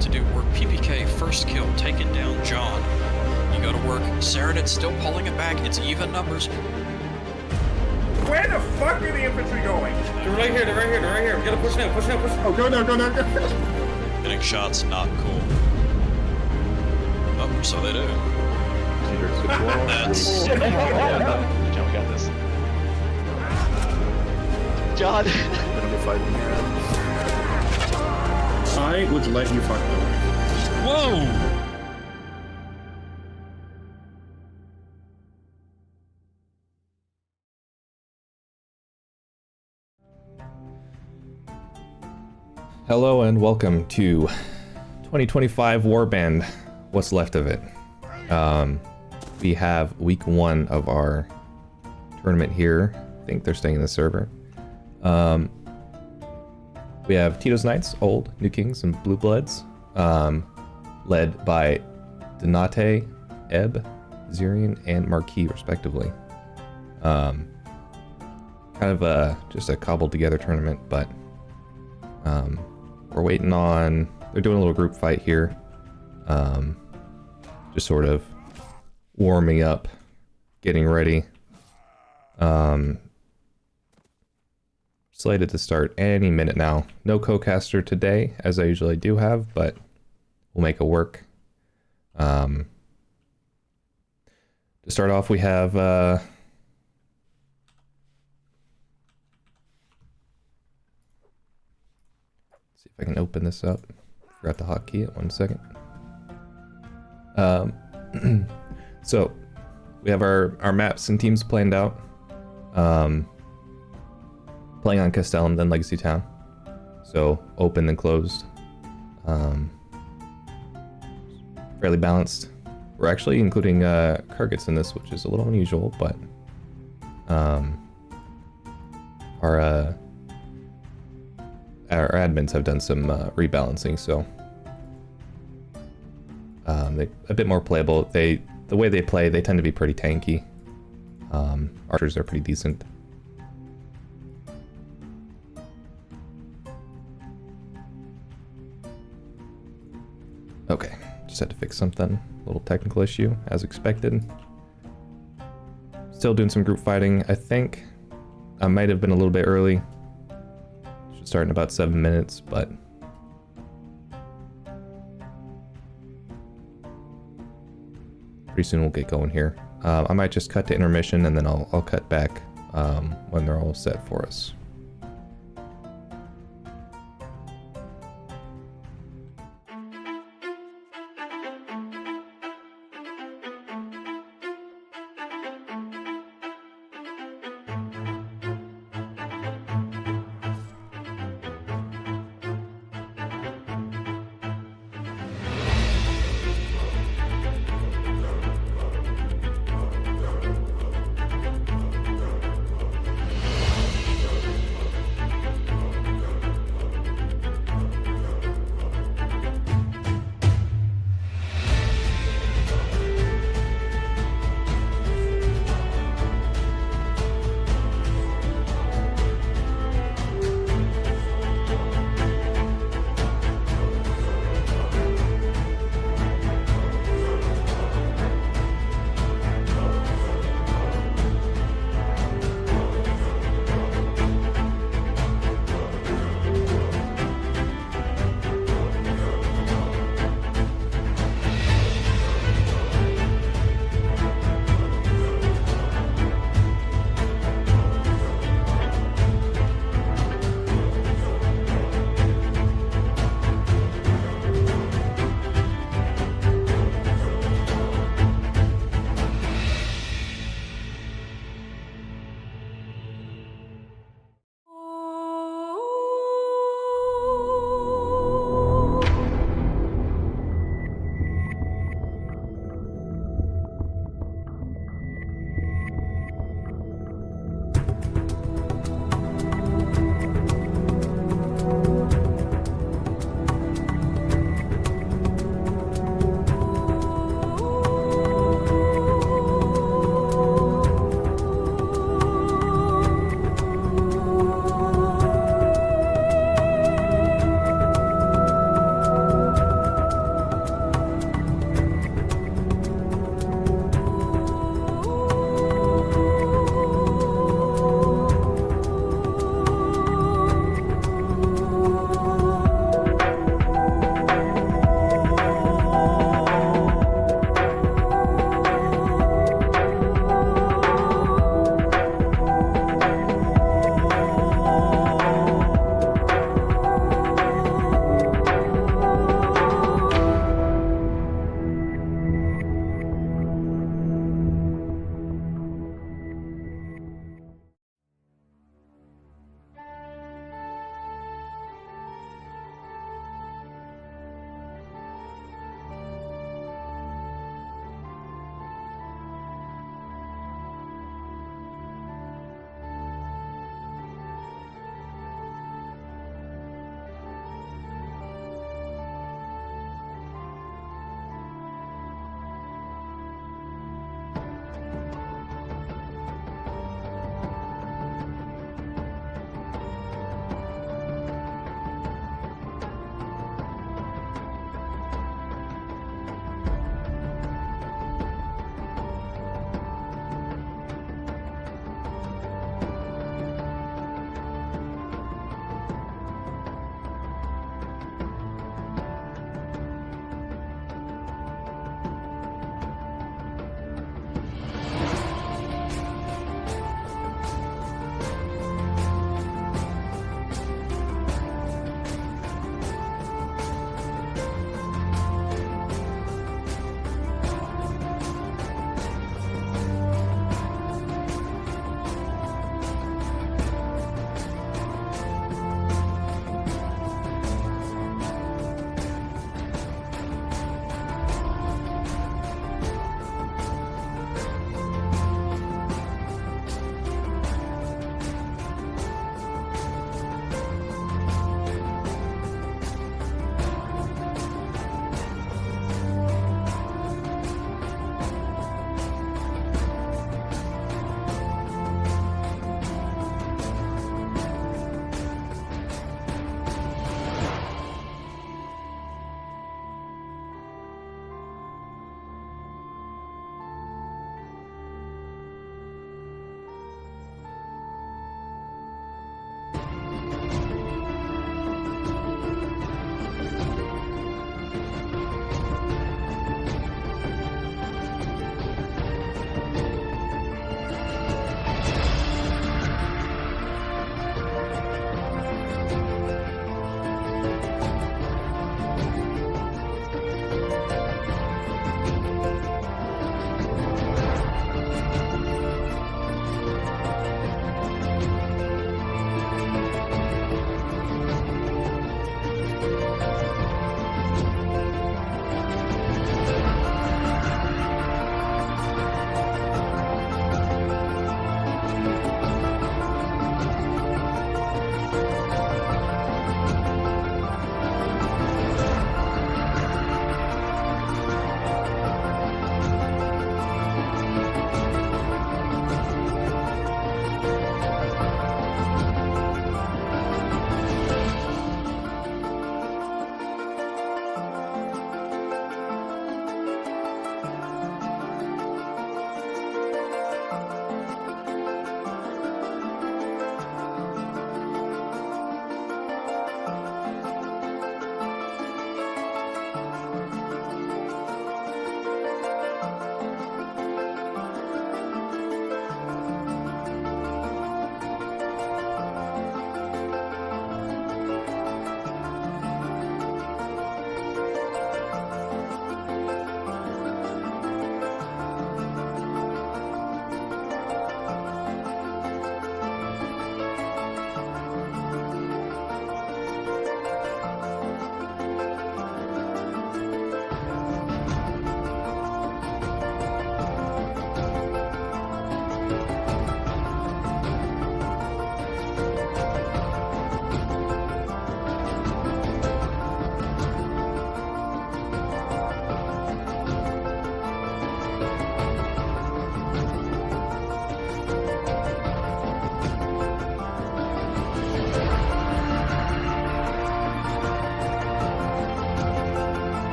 get to do work. PPK, first kill, taking down John. You go to work. Saradin's still pulling it back. It's even numbers. Where the fuck are the infantry going? They're right here, they're right here, they're right here. We gotta push now, push now, push now. Oh, go now, go now, go. Getting shots, not cool. Oh, so they do. That's... John, we got this. John! I would let you fuck them. Whoa! Hello and welcome to 2025 Warband, what's left of it. We have week 1 of our tournament here. I think they're staying in the server. We have Tito's Knights, Old, New Kings, and Blue Bloods, led by Donate, Ebb, Zirian, and Marquis, respectively. Kind of just a cobbled together tournament, but we're waiting on, they're doing a little group fight here. Just sort of warming up, getting ready. Slated to start any minute now. No co-caster today, as I usually do have, but we'll make it work. To start off, we have see if I can open this up. Forgot the hotkey at 1 second. So we have our maps and teams planned out. Playing on Castellum, then Legacy Town. So open and closed. Fairly balanced. We're actually including Kargets in this, which is a little unusual, but our admins have done some rebalancing, so they a bit more playable. The way they play, they tend to be pretty tanky. Archers are pretty decent. Okay, just had to fix something. A little technical issue, as expected. Still doing some group fighting, I think. I might have been a little bit early. Should start in about 7 minutes, but pretty soon we'll get going here. I might just cut to intermission and then I'll cut back when they're all set for us.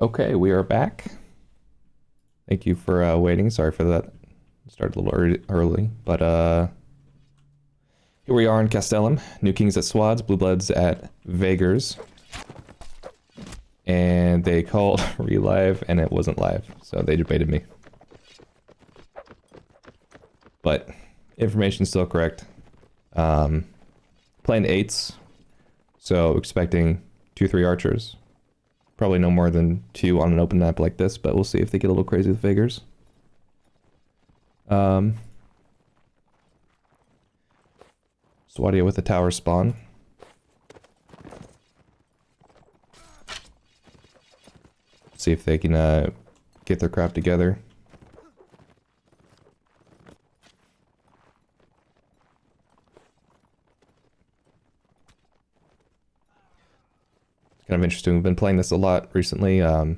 Okay, we are back. Thank you for waiting. Sorry for that. Started a little early, but here we are in Castellum. New Kings at Swads, Blue Bloods at Vagers. And they called relive, and it wasn't live, so they debated me. But information's still correct. Playing 8s, so expecting 2-3 archers. Probably no more than 2 on an open map like this, but we'll see if they get a little crazy with Vagers. Swadia with the tower spawn. See if they can get their crap together. It's kind of interesting. We've been playing this a lot recently in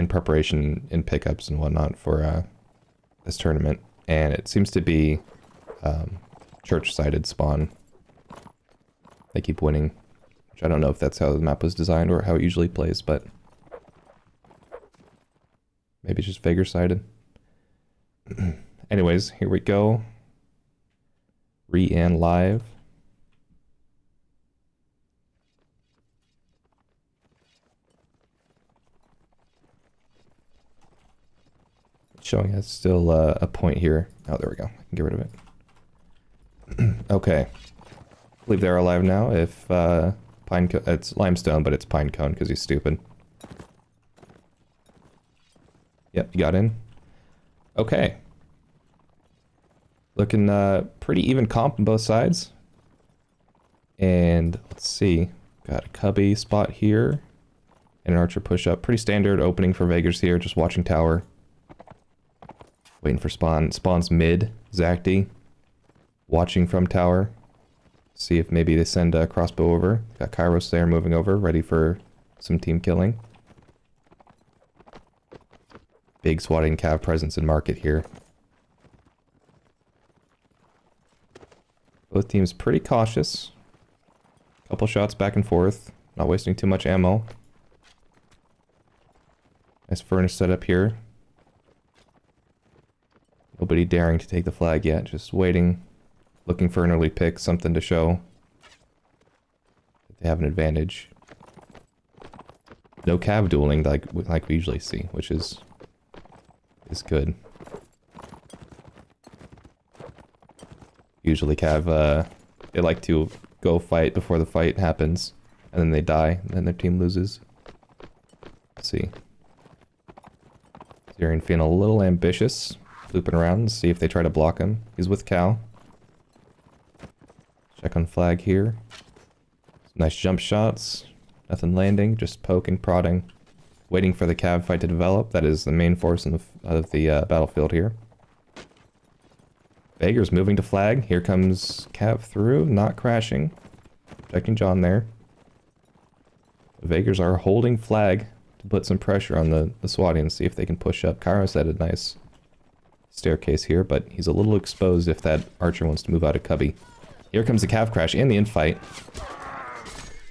preparation in pickups and whatnot for this tournament, and it seems to be church-sided spawn. They keep winning, which I don't know if that's how the map was designed or how it usually plays, but maybe it's just Vager-sided. Anyways, here we go. Re-and live. It's showing us still a point here. Oh, there we go. I can get rid of it. Okay. I believe they're alive now. If it's limestone, but it's pine cone because he's stupid. Yep, you got in. Okay. Looking pretty even comp on both sides. And let's see. Got a cubby spot here. And an archer push up. Pretty standard opening for Vagers here. Just watching tower. Waiting for spawn. Spawn's mid. Zacti. Watching from tower. See if maybe they send a crossbow over. Got Kairos there moving over. Ready for some team killing. Big swatting cav presence in market here. Both teams pretty cautious. Couple shots back and forth. Not wasting too much ammo. Nice furnace setup here. Nobody daring to take the flag yet. Just waiting. Looking for an early pick. Something to show that they have an advantage. No cav dueling like we usually see, which is good. Usually cav, they like to go fight before the fight happens, and then they die, and then their team loses. Let's see. Zerian feeling a little ambitious, looping around, see if they try to block him. He's with Cal. Check on flag here. Nice jump shots. Nothing landing, just poking, prodding. Waiting for the cav fight to develop. That is the main force of the battlefield here. Vager's moving to flag. Here comes cav through, not crashing. Protecting John there. The Vagers are holding flag to put some pressure on the Swadians, see if they can push up. Kairos had a nice staircase here, but he's a little exposed if that archer wants to move out of cubby. Here comes the cav crash and the infight.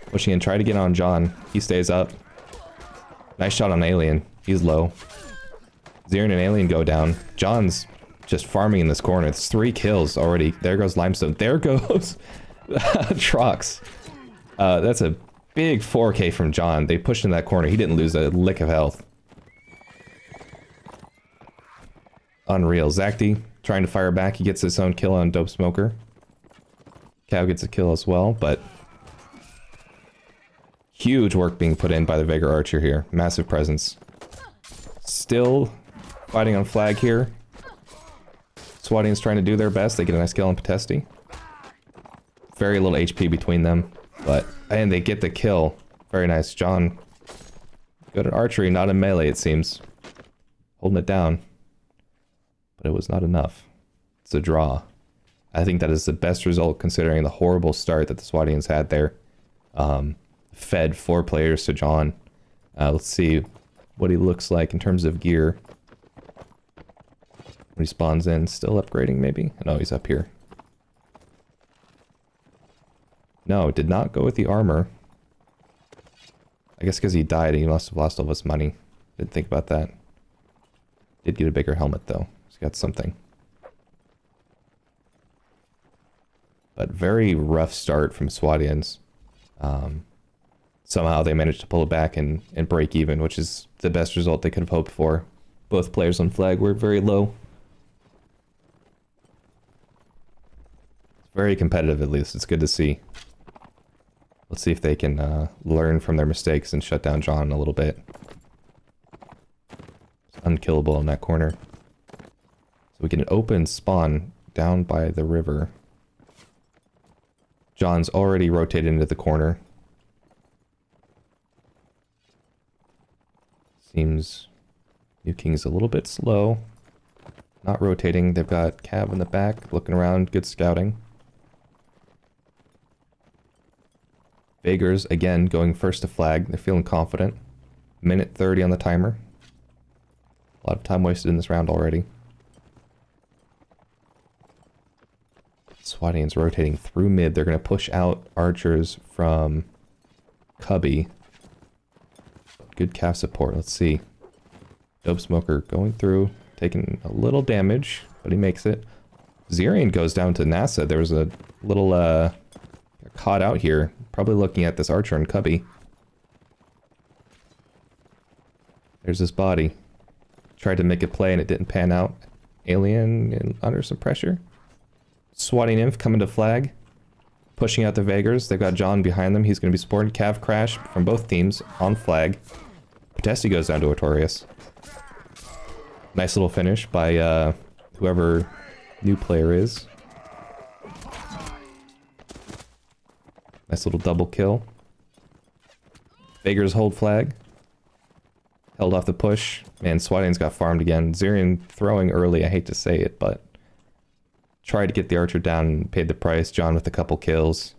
Pushing in, try to get on John. He stays up. Nice shot on Alien. He's low. Zerian and Alien go down. John's just farming in this corner. It's 3 kills already. There goes Limestone. There goes Trox. That's a big 4K from John. They pushed in that corner. He didn't lose a lick of health. Unreal. Zacti trying to fire back. He gets his own kill on Dope Smoker. Cav gets a kill as well, but huge work being put in by the Vager Archer here. Massive presence. Still fighting on flag here. Swadians trying to do their best. They get a nice kill on Potesti. Very little HP between them, and they get the kill. Very nice. John, good at archery, not in melee it seems. Holding it down. But it was not enough. It's a draw. I think that is the best result considering the horrible start that the Swadians had there. Fed 4 players to John. Let's see what he looks like in terms of gear. When he spawns in, still upgrading maybe? No, he's up here. No, did not go with the armor. I guess because he died, he must have lost all of his money. Didn't think about that. Did get a bigger helmet, though. He's got something. But very rough start from Swadians. Somehow they managed to pull it back and break even, which is the best result they could have hoped for. Both players on flag were very low. It's very competitive, at least. It's good to see. Let's see if they can learn from their mistakes and shut down John a little bit. It's unkillable in that corner. So we can open spawn down by the river. John's already rotated into the corner. Seems New King's a little bit slow. Not rotating. They've got Cav in the back, looking around, good scouting. Vagers, again, going first to flag. They're feeling confident. Minute 30 on the timer. A lot of time wasted in this round already. Swadians rotating through mid. They're going to push out archers from Cubby. Good calf support. Let's see. Dope Smoker going through, taking a little damage, but he makes it. Zirian goes down to NASA. There was a little caught out here. Probably looking at this archer and Cubby. There's his body. Tried to make a play and it didn't pan out. Alien under some pressure. Swatting Nymph coming to flag. Pushing out the Vagers. They've got John behind them. He's going to be supported. Cav crash from both teams on flag. Protesti goes down to Artorias. Nice little finish by whoever new player is. Nice little double kill. Vagers hold flag. Held off the push. Man, Swadian's got farmed again. Zirian throwing early, I hate to say it, but tried to get the archer down and paid the price. John with a couple kills.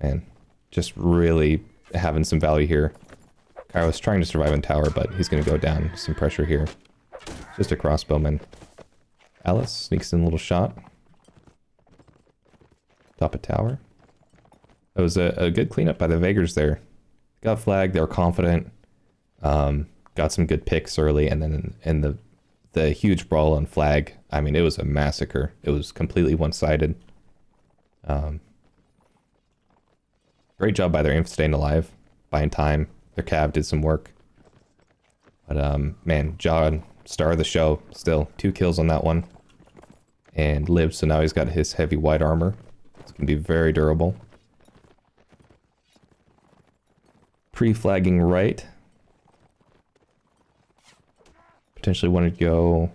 Man, just really having some value here. Kairos trying to survive in tower, but he's going to go down. Some pressure here. Just a crossbowman. Alice sneaks in a little shot. Top of tower. That was a good cleanup by the Vagers there. Got flagged, they were confident. Got some good picks early, and then in the huge brawl on flag, I mean, it was a massacre. It was completely one-sided. Great job by their imp staying alive, buying time. Their cav did some work. But, man, John, star of the show, still. 2 kills on that one. And lived, so now he's got his heavy white armor. It's going to be very durable. Pre-flagging right. Potentially want to go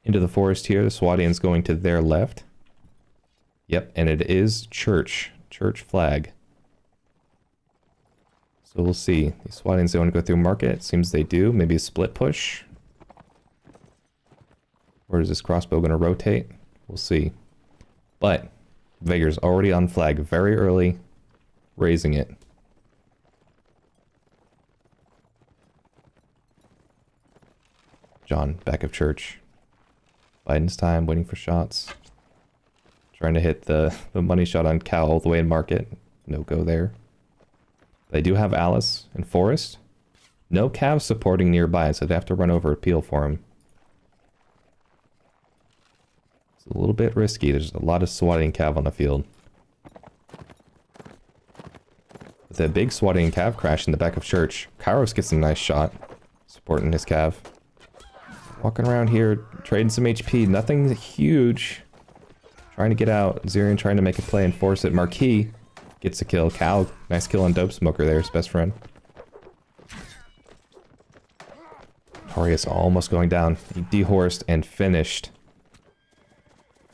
into the forest here. The Swadian's going to their left. Yep, and it is church. Church flag. So we'll see. The Swadians, they want to go through market. It seems they do. Maybe a split push. Or is this crossbow going to rotate? We'll see. But Vagers already on flag very early. Raising it. John, back of church. Biden's time, waiting for shots. Trying to hit the money shot on Cal all the way in market. No go there. They do have Alice and Forest. No Cav supporting nearby, so they have to run over a peel for him. It's a little bit risky. There's a lot of swatting Cav on the field. With a big swatting Cav crash in the back of church, Kairos gets a nice shot. Supporting his Cav. Walking around here, trading some HP. Nothing huge. Trying to get out. Zirian trying to make a play and force it. Marquis gets a kill. Cal, nice kill on Dope Smoker there, his best friend. Torius almost going down. He dehorsed and finished.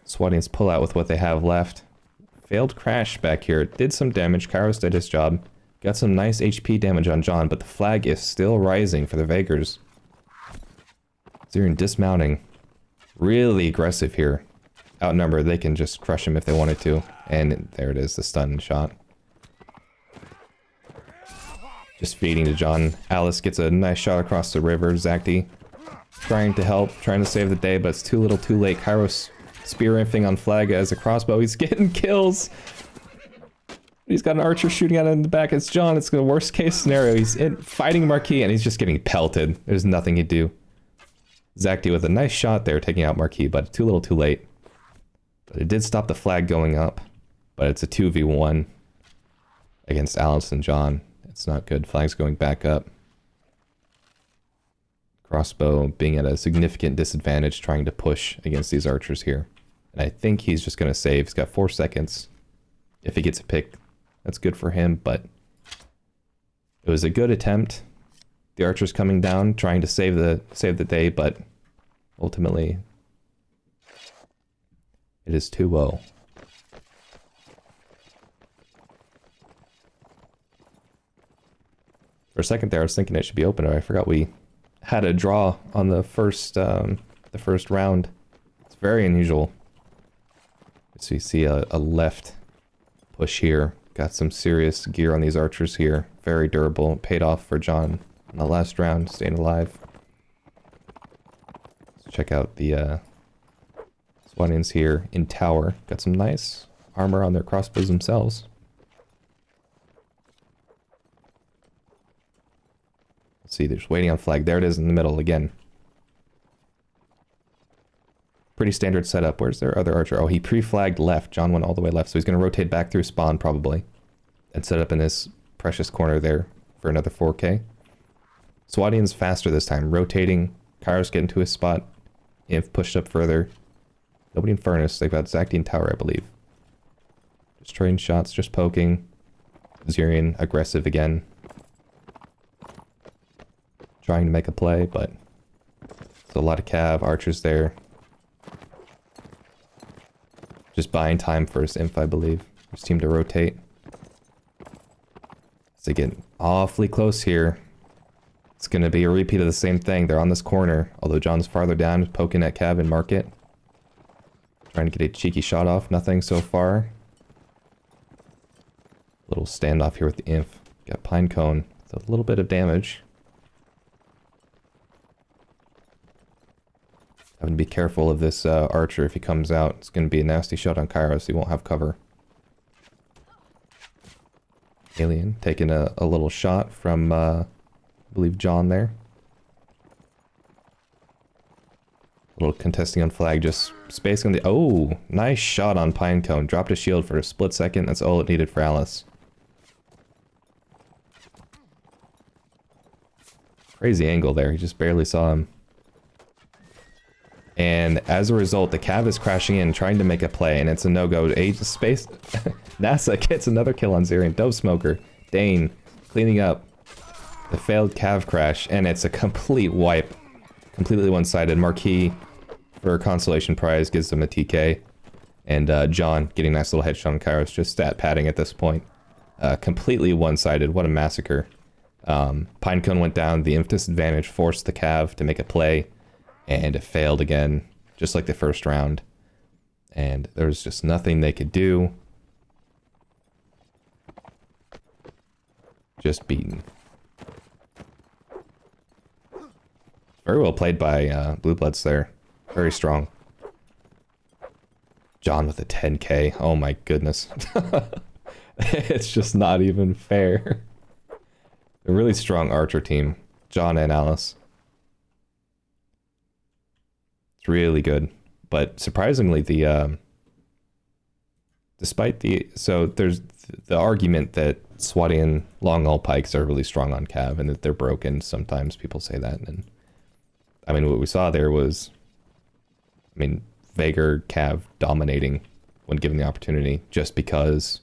Swadians pull out with what they have left. Failed crash back here. Did some damage. Kairos did his job. Got some nice HP damage on John, but the flag is still rising for the Vagers. Zirian dismounting. Really aggressive here. Outnumbered, they can just crush him if they wanted to. And there it is, the stun shot. Just feeding to John. Alice gets a nice shot across the river. Zacti trying to help, trying to save the day, but it's too little too late. Kairos spear riffing on flag as a crossbow. He's getting kills. He's got an archer shooting at him in the back. It's John. It's the worst case scenario. He's fighting Marquis and he's just getting pelted. There's nothing he'd do. Zacti with a nice shot there, taking out Marquis, but too little too late. But it did stop the flag going up. But it's a 2v1 against Alice and John. It's not good. Flag's going back up. Crossbow being at a significant disadvantage trying to push against these archers here. And I think he's just going to save. He's got 4 seconds. If he gets a pick, that's good for him, but it was a good attempt. The archer's coming down, trying to save the day, but ultimately it is 2-0. For a second there, I was thinking it should be open. I forgot we had a draw on the first round. It's very unusual. So you see a left push here. Got some serious gear on these archers here. Very durable. Paid off for John in the last round, staying alive. Let's check out the Swanians here in tower. Got some nice armor on their crossbows themselves. Let's see, they're just waiting on flag. There it is in the middle again. Pretty standard setup. Where's their other archer? Oh, he pre-flagged left. John went all the way left, so he's going to rotate back through spawn probably. And set up in this precious corner there for another 4K. Swadian's faster this time. Rotating. Kairos getting to his spot. Inf pushed up further. Nobody in Furnace. They've got Zacti in tower, I believe. Just trading shots, just poking. Zirian aggressive again. Trying to make a play, but there's a lot of cav, archers there. Just buying time for his inf, I believe. Just team to rotate. So they get awfully close here. It's going to be a repeat of the same thing. They're on this corner, although John's farther down, poking at cav and market. Trying to get a cheeky shot off. Nothing so far. Little standoff here with the inf. Got Pinecone with a little bit of damage. Having to be careful of this archer if he comes out. It's going to be a nasty shot on Kairos. He won't have cover. Alien taking a little shot from, I believe, John there. A little contesting on flag, just spacing on the... Oh, nice shot on Pinecone. Dropped a shield for a split second. That's all it needed for Alice. Crazy angle there. He just barely saw him. And as a result, the cav is crashing in, trying to make a play, and it's a no-go. Space. NASA gets another kill on Zirian. Dope Smoker. Dane cleaning up the failed cav crash, and it's a complete wipe. Completely one-sided. Marquis, for a consolation prize, gives them a TK. And John getting a nice little headshot on Kairos, just stat padding at this point. Completely one-sided. What a massacre. Pinecone went down. The inf disadvantage forced the cav to make a play. And it failed again, just like the first round. And there was just nothing they could do. Just beaten. Very well played by Blue Bloods there. Very strong. John with a 10k. Oh my goodness. It's just not even fair. A really strong archer team. John and Alice. It's really good, but surprisingly, despite there's the argument that Swadian long haul pikes are really strong on cav and that they're broken. Sometimes people say that, and I mean what we saw there was, Vager cav dominating when given the opportunity, just because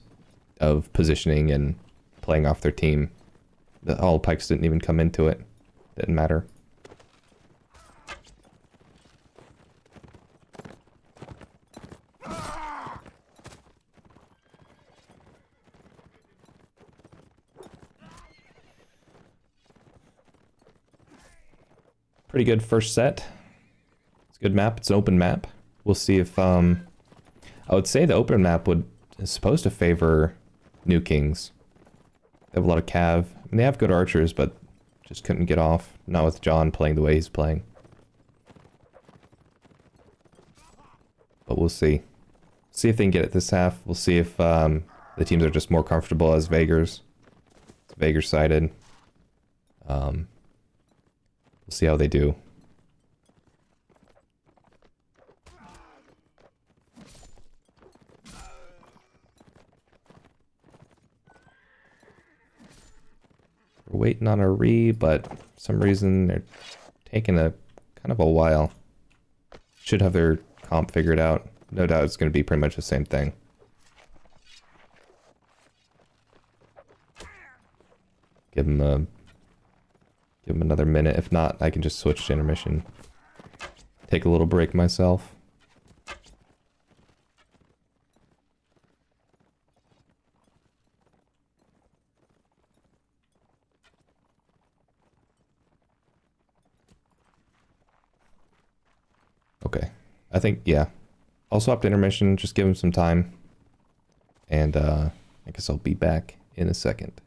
of positioning and playing off their team. The haul pikes didn't even come into it. Didn't matter. Pretty good first set. It's a good map. It's an open map. We'll see if I would say the open map is supposed to favor New Kings. They have a lot of cav. They have good archers, but just couldn't get off. Not with John playing the way he's playing. But we'll see. See if they can get it this half. We'll see if The teams are just more comfortable as Vagers. It's Vager sided. We'll see how they do. We're waiting on a re, but for some reason they're taking a kind of a while. Should have their comp figured out. No doubt it's going to be pretty much the same thing. Give him another minute. If not, I can just switch to intermission. Take a little break myself. Okay. I think, yeah. I'll swap to intermission, just give him some time. And I guess I'll be back in a second.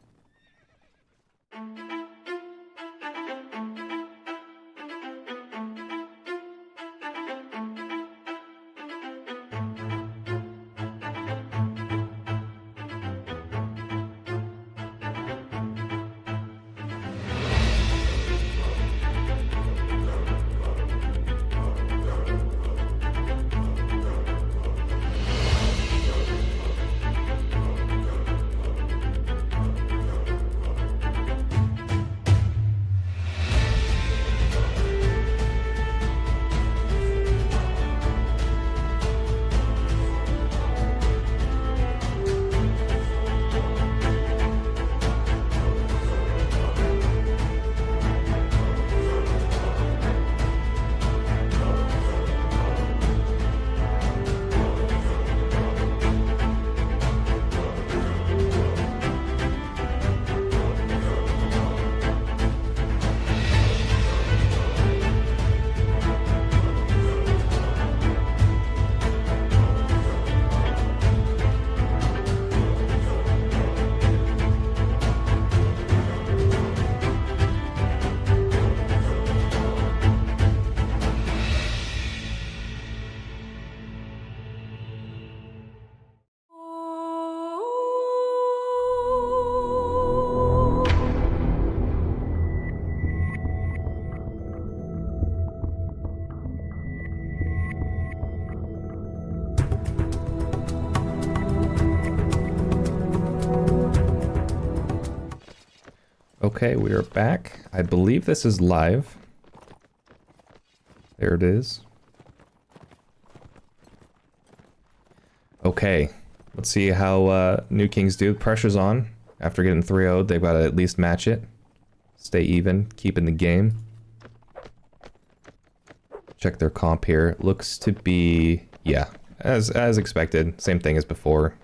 Okay, we are back. I believe this is live. There it is. Okay, let's see how New Kings do. Pressure's on. After getting 3-0'd, they've got to at least match it. Stay even, keep in the game. Check their comp here. Looks to be, yeah, as expected. Same thing as before.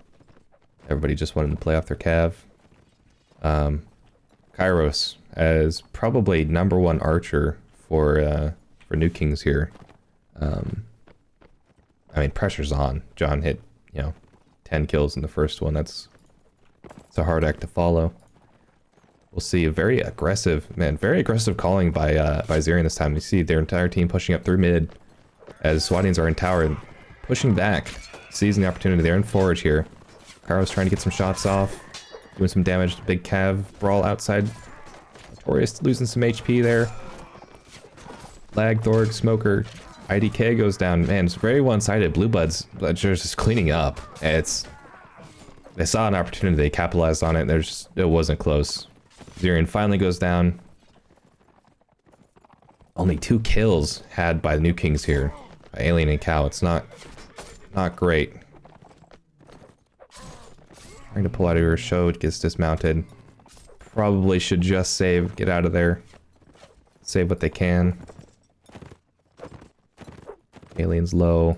Everybody just wanted to play off their cav. Kairos as probably #1 archer for New Kings here. I mean, pressure's on. John hit, 10 kills in the first one. It's a hard act to follow. We'll see a very aggressive calling by Zerion this time. We see their entire team pushing up through mid as Swadians are in tower and pushing back, seizing the opportunity. They're in forage here. Kairos trying to get some shots off, doing some damage to big cav brawl outside. Notorious losing some HP there. Lag, Thorg, Smoker, IDK goes down. Man, it's very one-sided. Blue Bloods just cleaning up. They saw an opportunity, they capitalized on it. It wasn't close. Zerion finally goes down. Only 2 kills had by the New Kings here, by Alien and Cow. It's not great. Trying to pull out of your show, it gets dismounted. Probably should just save, get out of there. Save what they can. Alien's low.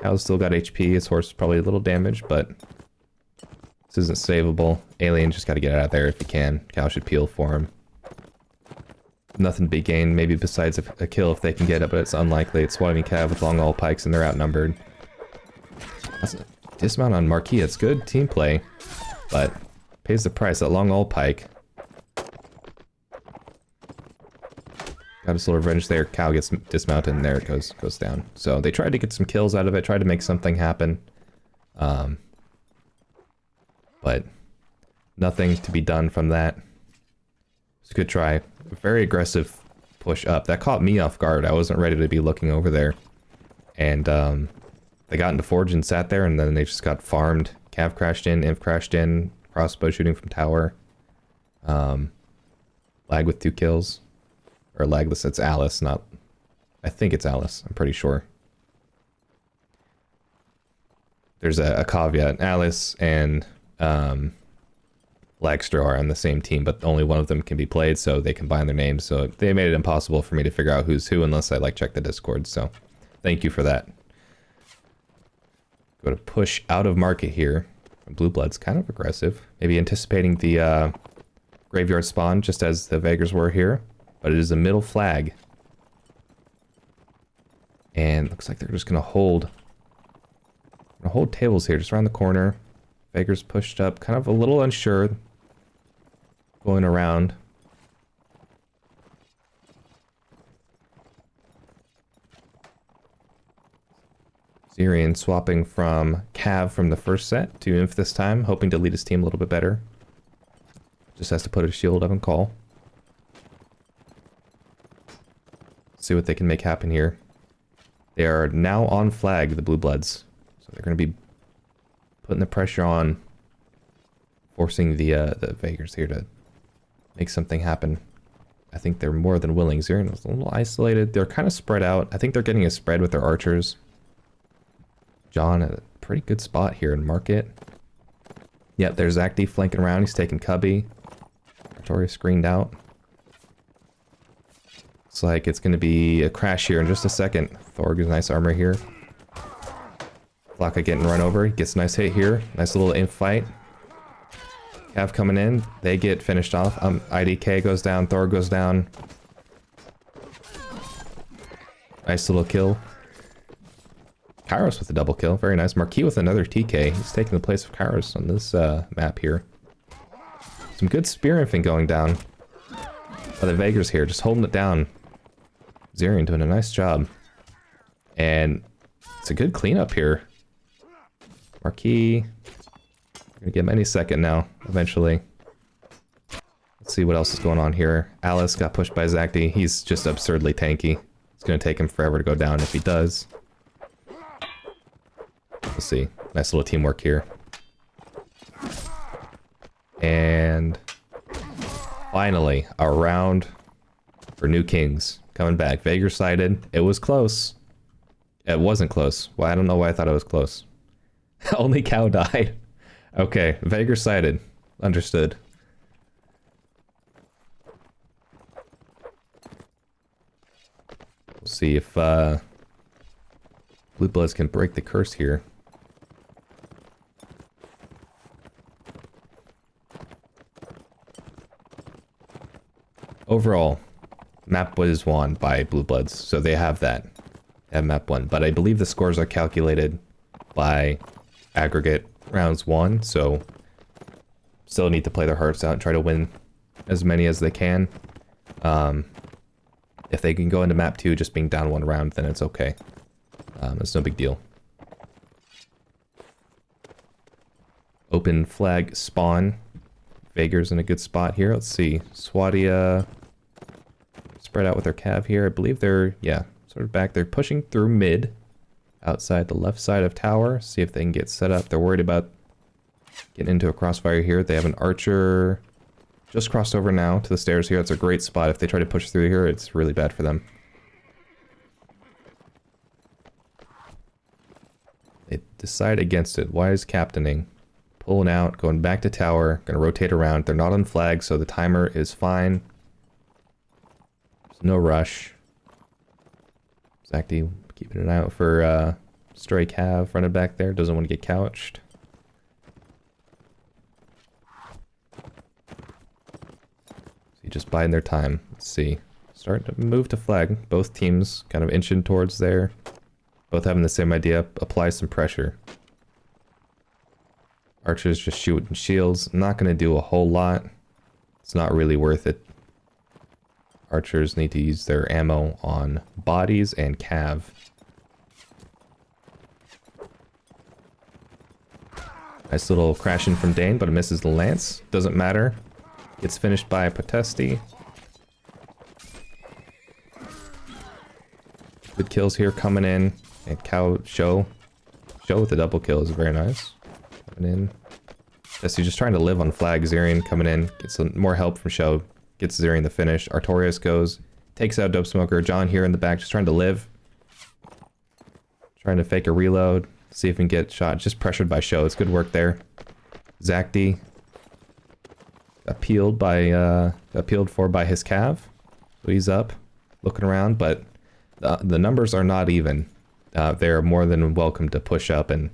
Cow's still got HP, his horse is probably a little damaged, but this isn't savable. Alien just gotta get out of there if he can. Cow should peel for him. Nothing to be gained, maybe besides a kill if they can get it, but it's unlikely. It's Swatting Cav with long all pikes and they're outnumbered. That's a dismount on Marquis, it's good team play, but pays the price. That long all pike. Got his little revenge there. Cow gets dismounted and there it goes down. So they tried to get some kills out of it, tried to make something happen. but nothing to be done from that. It's a good try. A very aggressive push up. That caught me off guard. I wasn't ready to be looking over there. And they got into Forge and sat there, and then they just got farmed. Cav crashed in, Inf crashed in, crossbow shooting from tower. Lag with 2 kills. Or lagless, it's Alice, not... I think it's Alice, I'm pretty sure. There's a caveat. Alice and Lagster are on the same team, but only one of them can be played, so they combine their names. So they made it impossible for me to figure out who's who unless I like check the Discord. So thank you for that. Go to push out of market here. Blue Blood's kind of aggressive. Maybe anticipating the graveyard spawn just as the Vagers were here. But it is a middle flag. And looks like they're just gonna hold tables here, just around the corner. Vagers pushed up, kind of a little unsure. Going around. Zirian swapping from Cav from the first set to Inf this time, hoping to lead his team a little bit better. Just has to put a shield up and call. See what they can make happen here. They are now on flag, the Blue Bloods. So they're going to be putting the pressure on, forcing the Vagers here to make something happen. I think they're more than willing. Zirian was a little isolated. They're kind of spread out. I think they're getting a spread with their archers. John at a pretty good spot here in market. Yep, there's Acti flanking around. He's taking Cubby. Artoria screened out. Looks like it's going to be a crash here in just a second. Thorg has nice armor here. Flocka getting run over. He gets a nice hit here. Nice little in fight. Cav coming in. They get finished off. IDK goes down. Thorg goes down. Nice little kill. Kairos with a double kill. Very nice. Marquis with another TK. He's taking the place of Kairos on this map here. Some good spear infing going down. By the Vagers here, just holding it down. Zirian doing a nice job. And it's a good cleanup here. Marquis. Gonna get him any second now, eventually. Let's see what else is going on here. Alice got pushed by Zacti. He's just absurdly tanky. It's gonna take him forever to go down if he does. We'll see. Nice little teamwork here. And finally, a round for New Kings. Coming back. Vager sided. It was close. It wasn't close. Well, I don't know why I thought it was close. Only cow died. Okay, Vager sided. Understood. We'll see if Blue Bloods can break the curse here. Overall, map was won by Blue Bloods, so they have that. They have map 1, but I believe the scores are calculated by aggregate rounds 1, so still need to play their hearts out and try to win as many as they can. If they can go into map 2 just being down 1 round, then it's okay. It's no big deal. Open flag spawn. Vager's in a good spot here. Let's see. Swadia spread out with their cav here. I believe they're, yeah, sort of back. They're pushing through mid, outside the left side of tower. See if they can get set up. They're worried about getting into a crossfire here. They have an archer just crossed over now to the stairs here. That's a great spot. If they try to push through here, it's really bad for them. They decide against it. Wise captaining. Pulling out, going back to tower, gonna rotate around. They're not on flag, so the timer is fine. There's no rush. Zacti keeping an eye out for stray cav running back there. Doesn't want to get couched. So just biding their time. Let's see. Starting to move to flag. Both teams kind of inching towards there. Both having the same idea. Apply some pressure. Archers just shooting shields. Not going to do a whole lot. It's not really worth it. Archers need to use their ammo on bodies and cav. Nice little crash in from Dane, but it misses the lance. Doesn't matter. Gets finished by Potesti. Good kills here coming in. And Show with a double kill is very nice. Coming in. Potesti just trying to live on flag. Zirian coming in. Gets some more help from Show. Gets Zirian the finish. Artorias goes. Takes out Dope Smoker. John here in the back just trying to live. Trying to fake a reload. See if we can get shot. Just pressured by Show. It's good work there. Zacti appealed for by his cav. So he's up, looking around, but the numbers are not even. They're more than welcome to push up and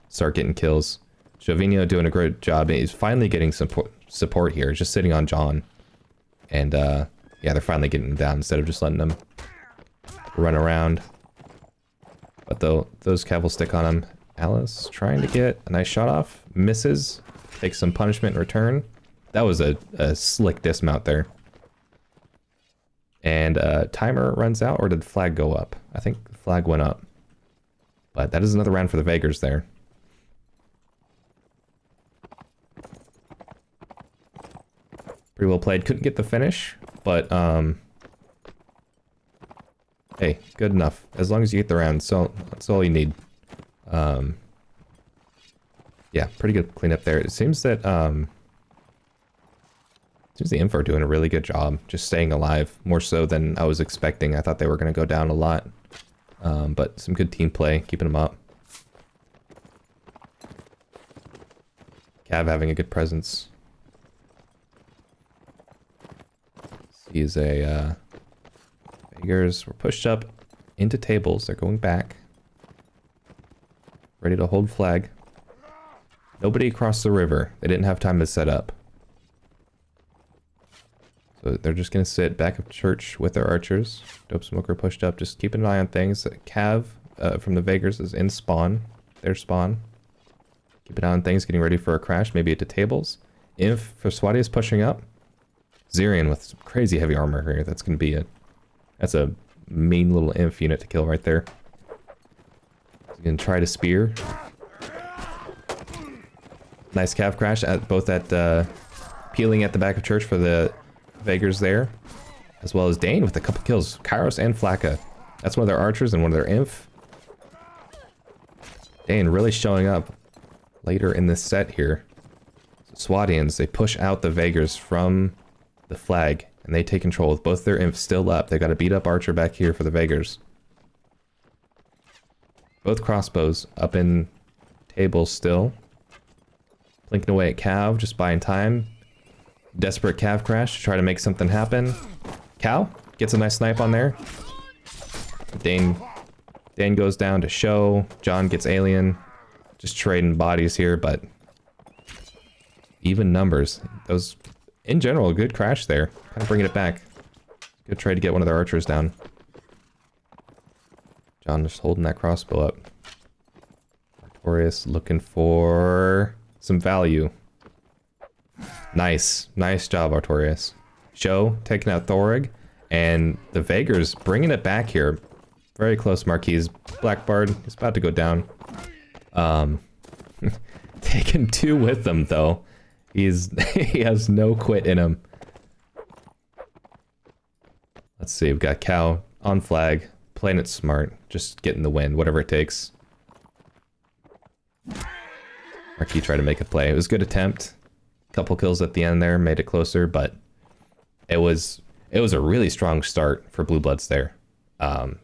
start getting kills. Jovinio doing a great job. He's finally getting some support here, just sitting on John. And yeah, they're finally getting him down instead of just letting him run around. But those cav will stick on him. Alice trying to get a nice shot off. Misses. Takes some punishment in return. That was a slick dismount there. And timer runs out, or did the flag go up? I think the flag went up. But that is another round for the Vagers there. Pretty well played. Couldn't get the finish, but hey, good enough. As long as you get the round, so that's all you need. Yeah, pretty good cleanup there. It seems that seems the Inf are doing a really good job just staying alive, more so than I was expecting. I thought they were going to go down a lot, but some good team play, keeping them up. Cav having a good presence. He's a Vagers were pushed up into tables. They're going back. Ready to hold flag. Nobody across the river. They didn't have time to set up. So they're just going to sit back of church with their archers. Dope Smoker pushed up. Just keep an eye on things. Cav from the Vagers is in spawn. Their spawn. Keep an eye on things. Getting ready for a crash. Maybe into tables. Inf for Swati is pushing up. Zirian with some crazy heavy armor here. That's going to be that's a mean little Inf unit to kill right there. He's going to try to spear. Nice Cav crash at both at peeling at the back of church for the Vagers there, as well as Dane with a couple kills. Kairos and Flacca. That's one of their archers and one of their Inf. Dane really showing up later in this set here. Swatians, they push out the Vagers from the flag, and they take control with both their Inf still up. They got a beat up archer back here for the Vagers. Both crossbows up in tables still. Blinking away at Cav, just buying time. Desperate Cav crash to try to make something happen. Cow gets a nice snipe on there. Dane goes down to Show. John gets alien. Just trading bodies here, but even numbers. Those, in general, a good crash there. Kind of bringing it back. Good try to get one of their archers down. John just holding that crossbow up. Artorias looking for some value. Nice job, Artorias. Show taking out Thorig, and the Vagers bringing it back here. Very close. Marquis Blackbard is about to go down. Taking two with them though. He has no quit in him. Let's see. We've got Cow on flag, playing it smart, just getting the win, whatever it takes. Marquis tried to make a play. It was a good attempt. Couple kills at the end there made it closer, but it was a really strong start for Blue Bloods there. Man,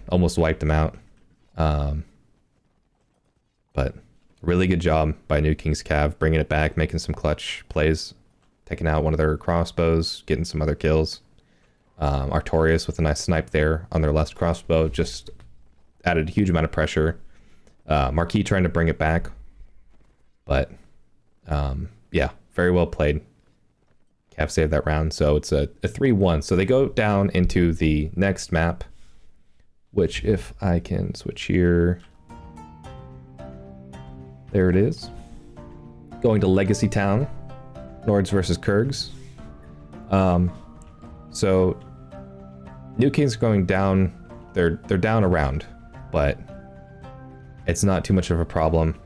almost wiped them out. But really good job by New King's Cav, bringing it back, making some clutch plays, taking out one of their crossbows, getting some other kills. Artorias with a nice snipe there on their left crossbow, just added a huge amount of pressure. Marquis trying to bring it back, but yeah, very well played. Cav saved that round, so it's a 3-1. So they go down into the next map, which if I can switch here, there it is. Going to Legacy Town, Nords versus Kurgs. So New King's going down. They're down a round, but it's not too much of a problem.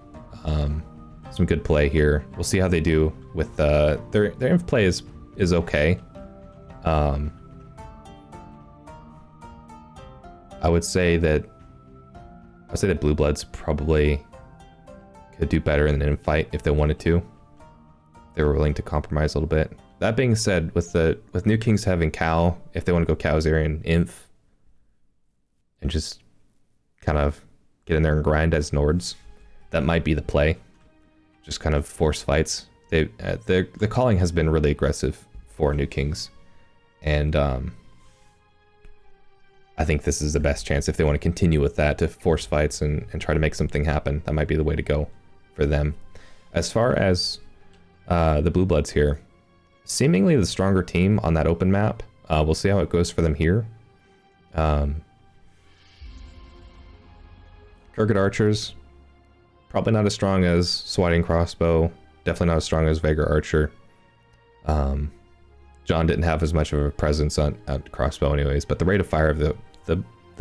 Some good play here. We'll see how they do with their inf play is okay. I would say that Blue Bloods probably could do better in an inf fight if they wanted to. They were willing to compromise a little bit. That being said, with New Kings having Cow, if they want to go Cow, Zarian, Inf, and just kind of get in there and grind as Nords, that might be the play. Just kind of force fights. The calling has been really aggressive for New Kings, and I think this is the best chance if they want to continue with that, to force fights and try to make something happen. That might be the way to go for them. As far as the Blue Bloods here, seemingly the stronger team on that open map. We'll see how it goes for them here. Kurgan Archers, probably not as strong as Swatting Crossbow, definitely not as strong as Vega Archer. John didn't have as much of a presence on Crossbow anyways, but the rate of fire of the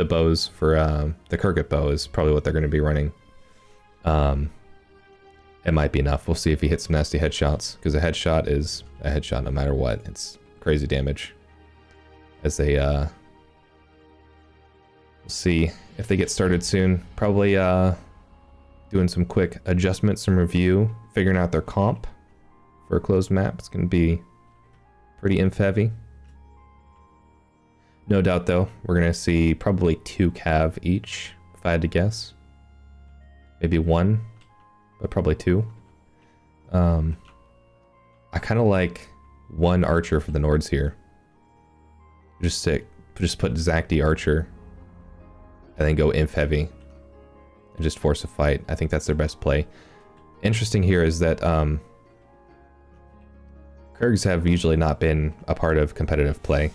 bows for the Kurgan bow is probably what they're going to be running. It might be enough. We'll see if he hits some nasty headshots, because a headshot is a headshot no matter what. It's crazy damage. As they we'll see if they get started soon. Probably doing some quick adjustments, some review, figuring out their comp for a closed map. It's going to be pretty inf heavy. No doubt though, we're going to see probably 2 cav each, if I had to guess. Maybe 1. But probably 2. I kind of like 1 archer for the Nords here. Just put Zacti Archer, and then go inf heavy, and just force a fight. I think that's their best play. Interesting here is that Kurgs have usually not been a part of competitive play.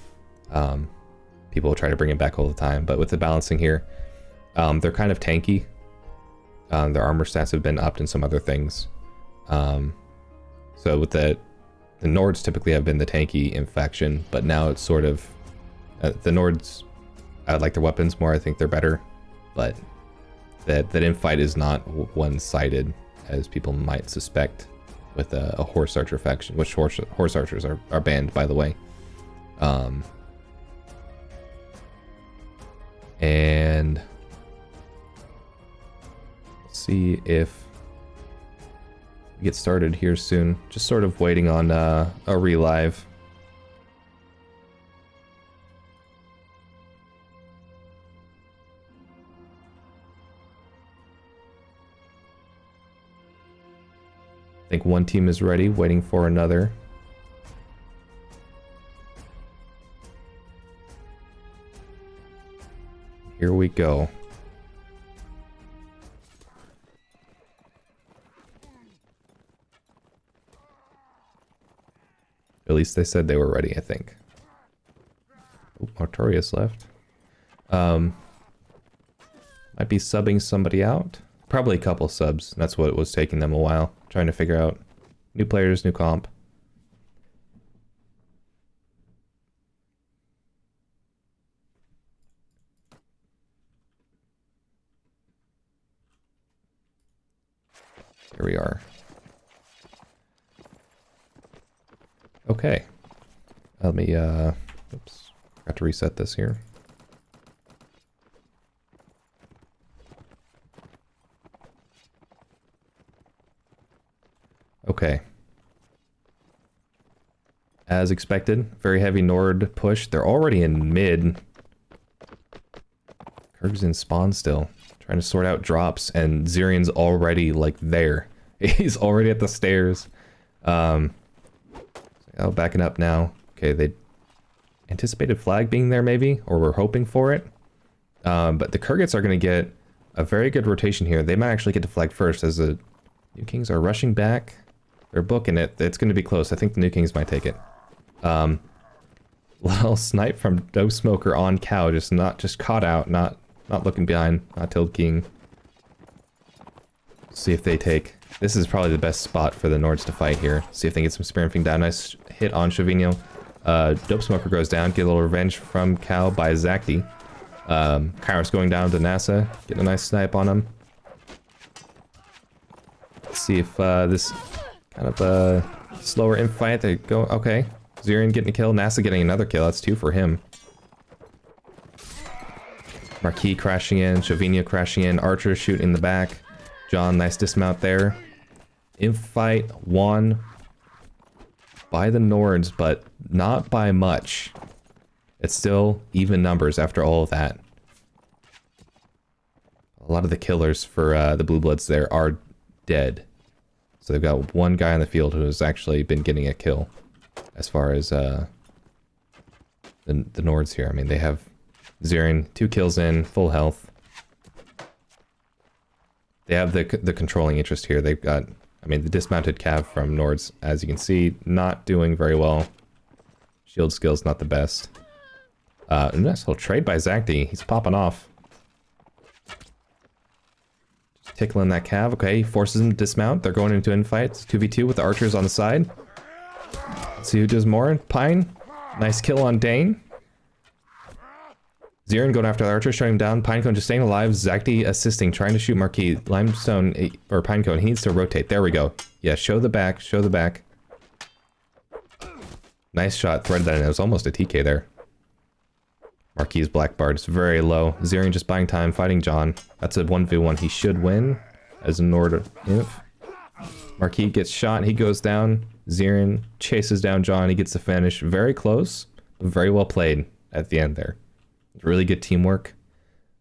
People try to bring it back all the time, but with the balancing here, they're kind of tanky. Their armor stats have been upped and some other things. So with the Nords typically have been the tanky infection, but now it's sort of the Nords. I like their weapons more. I think they're better, but that infight is not one-sided as people might suspect with a horse archer faction, which horse archers are banned, by the way. And see if we get started here soon. Just sort of waiting on a relive. I think one team is ready, waiting for another. Here we go. At least they said they were ready, I think. Oh, Artorias left. Might be subbing somebody out. Probably a couple subs. That's what was taking them a while. Trying to figure out new players, new comp. Here we are. Okay. Let me, oops. Got to reset this here. Okay. As expected, very heavy Nord push. They're already in mid. Kurg's in spawn still. Trying to sort out drops, and Zirian's already, like, there. He's already at the stairs. Oh, backing up now. Okay, they anticipated flag being there, maybe? Or we're hoping for it. But the Kurgits are going to get a very good rotation here. They might actually get to flag first, as the New Kings are rushing back. They're booking it. It's going to be close. I think the New Kings might take it. Little snipe from Dope Smoker on Cow, just caught out, not looking behind, not Tilt King. See if they take. This is probably the best spot for the Nords to fight here. See if they get some Spear and Fing down. Nice hit on Chauvinho. Dope Smoker goes down. Get a little revenge from Cow by Zacti. Kairos going down to NASA. Getting a nice snipe on him. see if this kind of a slower infight. They go, okay. Zirian getting a kill, NASA getting another kill. That's 2 for him. Marquis crashing in, Chavinia crashing in, Archer shooting in the back. John, nice dismount there. Infight won by the Nords, but not by much. It's still even numbers after all of that. A lot of the killers for the Blue Bloods there are dead. So they've got one guy on the field who has actually been getting a kill. As far as the Nords here. I mean, they have Zirian, 2 kills in, full health. They have the controlling interest here. They've got, I mean, the dismounted cav from Nords, as you can see, not doing very well. Shield skill's not the best. Nice little trade by Zacti. He's popping off. Just tickling that cav. Okay, he forces him to dismount. They're going into infights. 2v2 with the archers on the side. Let's see who does more. Pine. Nice kill on Dane. Zirian going after the archer, shutting him down. Pinecone just staying alive. Zacti assisting, trying to shoot Marquis. Limestone, or Pinecone, he needs to rotate. There we go. Yeah, show the back, show the back. Nice shot, threaded that in. It was almost a TK there. Marquis' Blackbard is very low. Zirian just buying time, fighting John. That's a 1v1 he should win as a Nord inf. Marquis gets shot, he goes down. Zirian chases down John, he gets the finish. Very close, very well played at the end there. Really good teamwork.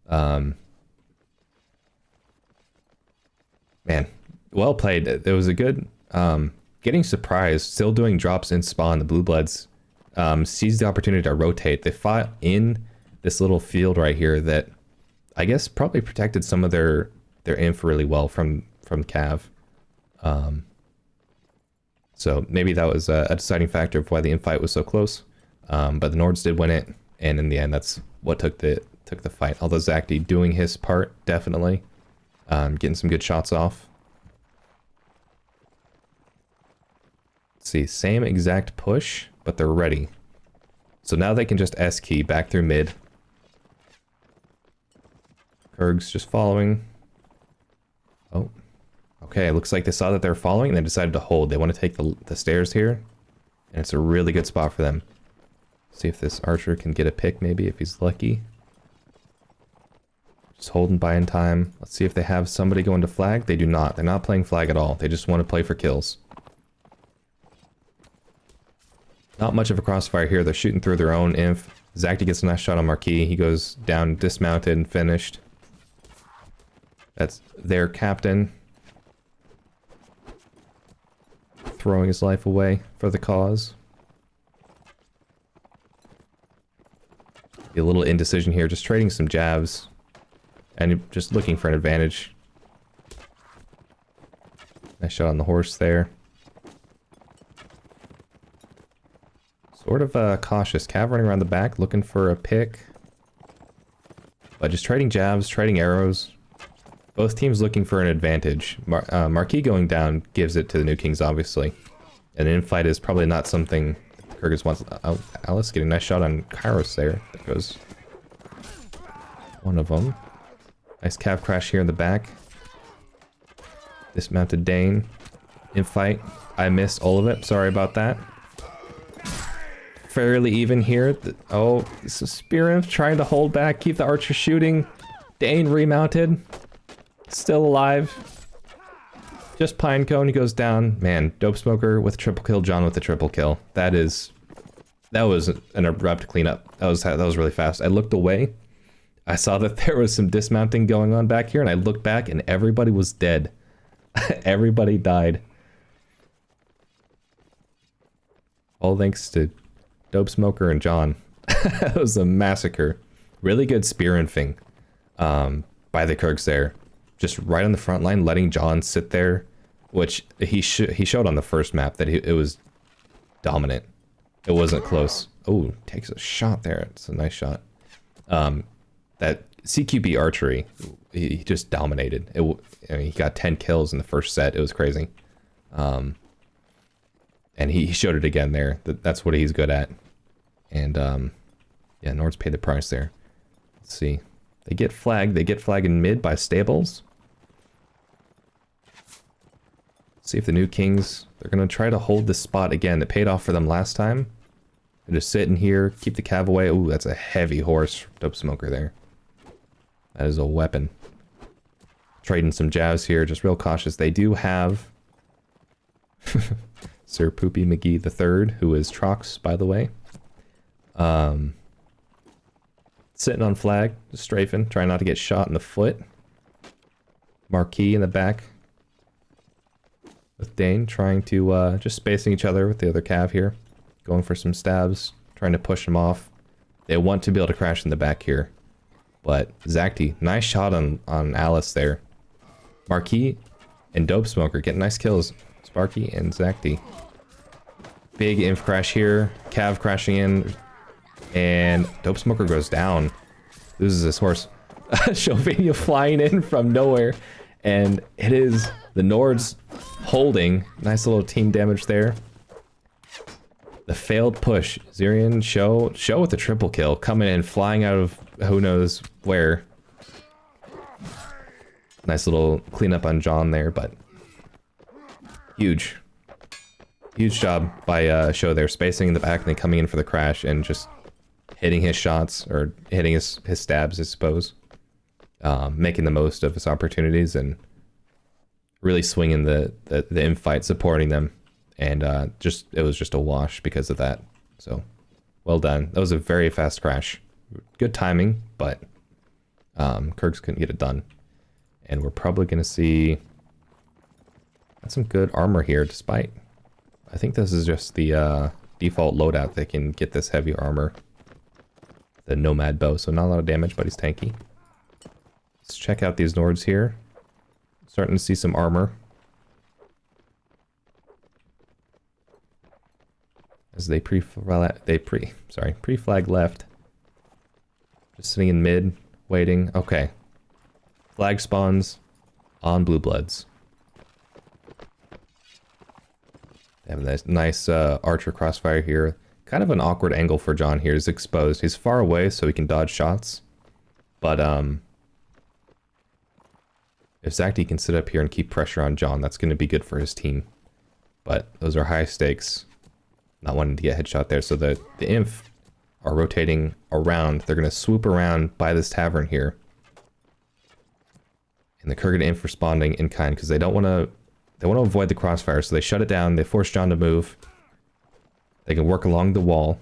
Man, well played. There was a good getting surprised, still doing drops in spawn. The Blue Bloods seized the opportunity to rotate. They fought in this little field right here that I guess probably protected some of their inf really well from Cav. So maybe that was a deciding factor of why the infight was so close. But the Nords did win it, and in the end, that's what took the fight. Although Zacti doing his part, definitely. Getting some good shots off. Let's see, same exact push, but they're ready. So now they can just S-key back through mid. Kurg's just following. Oh. Okay, it looks like they saw that they're following and they decided to hold. They want to take the stairs here. And it's a really good spot for them. See if this archer can get a pick, maybe, if he's lucky. Just holding by in time. Let's see if they have somebody going to flag. They do not. They're not playing flag at all. They just want to play for kills. Not much of a crossfire here. They're shooting through their own inf. Zacti gets a nice shot on Marquis. He goes down, dismounted, and finished. That's their captain. Throwing his life away for the cause. A little indecision here, just trading some jabs. And just looking for an advantage. Nice shot on the horse there. Sort of cautious. Cav running around the back, looking for a pick. But just trading jabs, trading arrows. Both teams looking for an advantage. Marquis going down gives it to the New Kings, obviously. And an infight is probably not something Kyrgyz wants. Oh, Alice getting a nice shot on Kairos there. That goes one of them. Nice Cav crash here in the back. Dismounted Dane. Infight. I missed all of it. Sorry about that. Fairly even here. Oh, this is Spear trying to hold back, keep the archer shooting. Dane remounted. Still alive. Just Pinecone, he goes down. Man, Dope Smoker with triple kill, John with the triple kill. That was an abrupt cleanup. That was really fast. I looked away. I saw that there was some dismounting going on back here, and I looked back and everybody was dead. Everybody died. All thanks to Dope Smoker and John. It was a massacre. Really good spear infing by the Kurgs there. Just right on the front line, letting John sit there, which he showed on the first map that it was dominant. It wasn't close. Oh, takes a shot there. It's a nice shot. That CQB archery, he just dominated. I mean, he got 10 kills in the first set. It was crazy. And he showed it again there. That's what he's good at. And yeah, Nords paid the price there. Let's see. They get flagged. They get flagged in mid by Stables. See if the new kings, they're going to try to hold this spot again. It paid off for them last time. They're just sitting here, keep the cav away. Ooh, that's a heavy horse dope smoker there. That is a weapon. Trading some jabs here, just real cautious. They do have Sir Poopy McGee III, who is Trox, by the way. Sitting on flag, just strafing, trying not to get shot in the foot. Marquis in the back. With Dane trying to, just spacing each other with the other cav here. Going for some stabs, trying to push them off. They want to be able to crash in the back here. But Zacti, nice shot on Alice there. Marquis and Dope Smoker getting nice kills. Sparky and Zacti. Big inf crash here. Cav crashing in. And Dope Smoker goes down. Loses his horse. Sylvania flying in from nowhere. And it is the Nords holding. Nice little team damage there. The failed push. Zirian, Show with the triple kill. Coming in, flying out of who knows where. Nice little cleanup on John there, but huge. Huge job by Show there, spacing in the back and then coming in for the crash and just hitting his shots, or hitting his stabs, I suppose. Making the most of his opportunities and really swinging the infight, supporting them. And it was just a wash because of that. So, well done. That was a very fast crash. Good timing, but Kirks couldn't get it done. And we're probably going to see some good armor here, despite... I think this is just the default loadout that can get this heavy armor. The Nomad Bow, so not a lot of damage, but he's tanky. Let's check out these Nords here. Starting to see some armor. As they pre-flag left. Just sitting in mid, waiting. Okay. Flag spawns on Blue Bloods. They have a nice archer crossfire here. Kind of an awkward angle for John here. He's exposed. He's far away, so he can dodge shots. But if Zacti can sit up here and keep pressure on John, that's going to be good for his team. But those are high stakes. Not wanting to get headshot there. So the Inf are rotating around. They're going to swoop around by this tavern here. And the Kurgan Inf responding in kind because they don't want to... They want to avoid the crossfire, so they shut it down. They force John to move. They can work along the wall.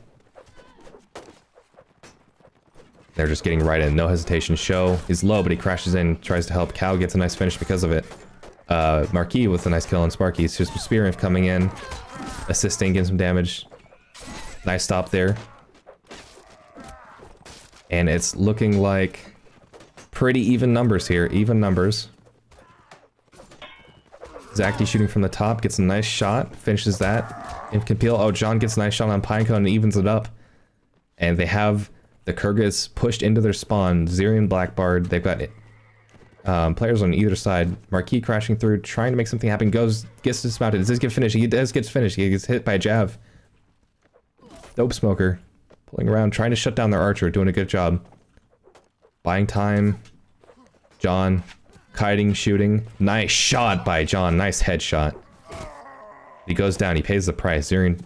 They're just getting right in. No hesitation. Show. He's low, but he crashes in. Tries to help. Cow gets a nice finish because of it. Marquis with a nice kill on Sparky. It's just Spear Inf coming in. Assisting, getting some damage. Nice stop there. And it's looking like pretty even numbers here. Even numbers. Zacti shooting from the top, gets a nice shot, finishes that. Inf can peel. Oh, John gets a nice shot on Pinecone and evens it up. And they have the Kurgas pushed into their spawn. Zirian Blackbard. They've got players on either side. Marquis crashing through, trying to make something happen. Gets dismounted. Does this get finished? He does get finished. He gets hit by a Jav. Dope Smoker pulling around, trying to shut down their archer, doing a good job. Buying time. John kiting, shooting. Nice shot by John. Nice headshot. He goes down. He pays the price. Zirian...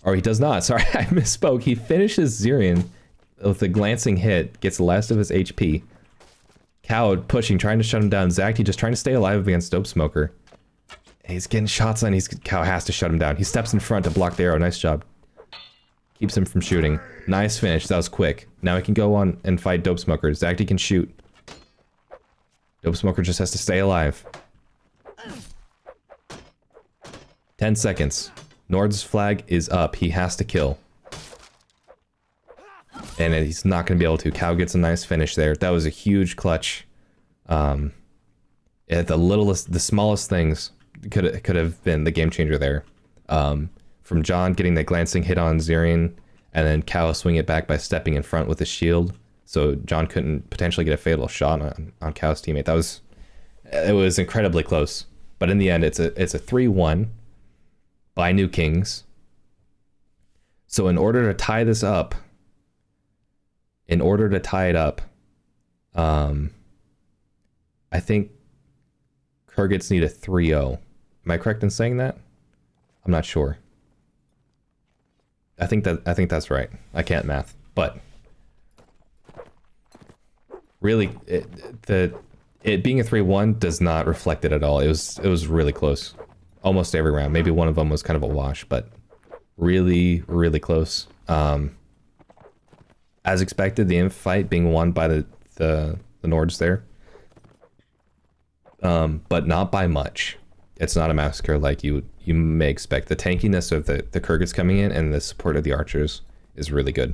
Or he does not. Sorry, I misspoke. He finishes Zirian with a glancing hit. Gets the last of his HP. Cowed, pushing, trying to shut him down. Zacti just trying to stay alive against Dope Smoker. He's getting shots on. Cow has to shut him down. He steps in front to block the arrow. Nice job. Keeps him from shooting. Nice finish. That was quick. Now he can go on and fight Dope Smoker. Zacti can shoot. Dope Smoker just has to stay alive. 10 seconds. Nord's flag is up. He has to kill. And he's not going to be able to. Cow gets a nice finish there. That was a huge clutch. At the smallest things could have been the game changer there. From John getting the glancing hit on Zirian, and then Cow swinging it back by stepping in front with his shield. So John couldn't potentially get a fatal shot on Cow's teammate. It was incredibly close. But in the end, it's a 3-1 by New Kings. So in order to tie this up, I think Kurgats need a 3-0 Am I correct in saying that? I'm not sure. I think that's right. I can't math, but really, it being a 3-1 does not reflect it at all. It was really close, almost every round. Maybe one of them was kind of a wash, but really, really close. As expected, the inf fight being won by the Nords there, but not by much. It's not a massacre like you may expect. The tankiness of the Kurgats coming in and the support of the archers is really good.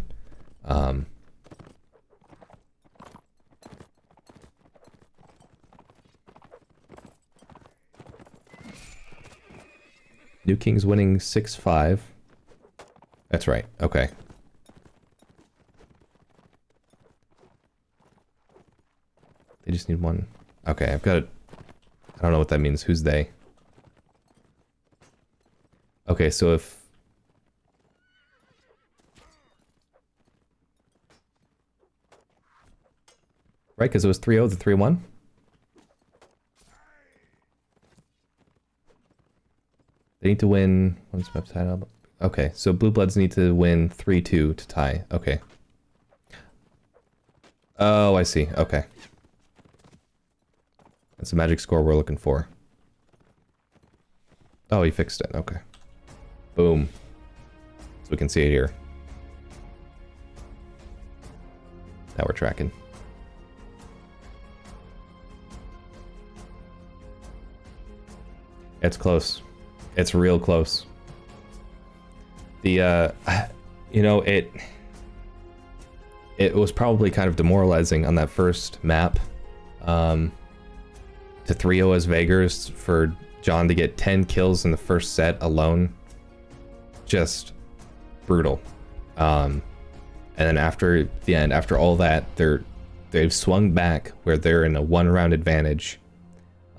New King's winning 6-5. That's right. Okay. They just need one. Okay, I've got it. I don't know what that means. Who's they? Okay, so if... Right, because it was 3-0 to 3-1? They need to win... What's the website? Okay, so Blue Bloods need to win 3-2 to tie. Okay. Oh, I see. Okay. That's the magic score we're looking for. Oh, he fixed it. Okay. Boom. So we can see it here. Now we're tracking. It's close. It's real close. The, you know, it was probably kind of demoralizing on that first map. To 3-0 as Vagers for John to get 10 kills in the first set alone. Just brutal. And then after the end, after all that, they've swung back where they're in a 1-round advantage.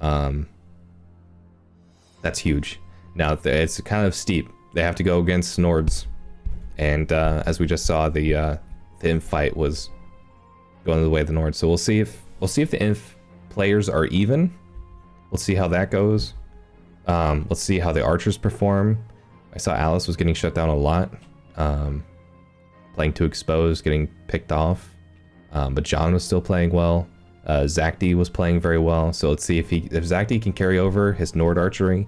That's huge. Now it's kind of steep. They have to go against Nords, and as we just saw, the Inf fight was going the way of the Nords. So we'll see if the Inf players are even. We'll see how that goes. Let's see how the archers perform. I saw Alice was getting shut down a lot, playing too exposed, getting picked off. But John was still playing well. Zakti was playing very well. So let's see if Zakti can carry over his Nord archery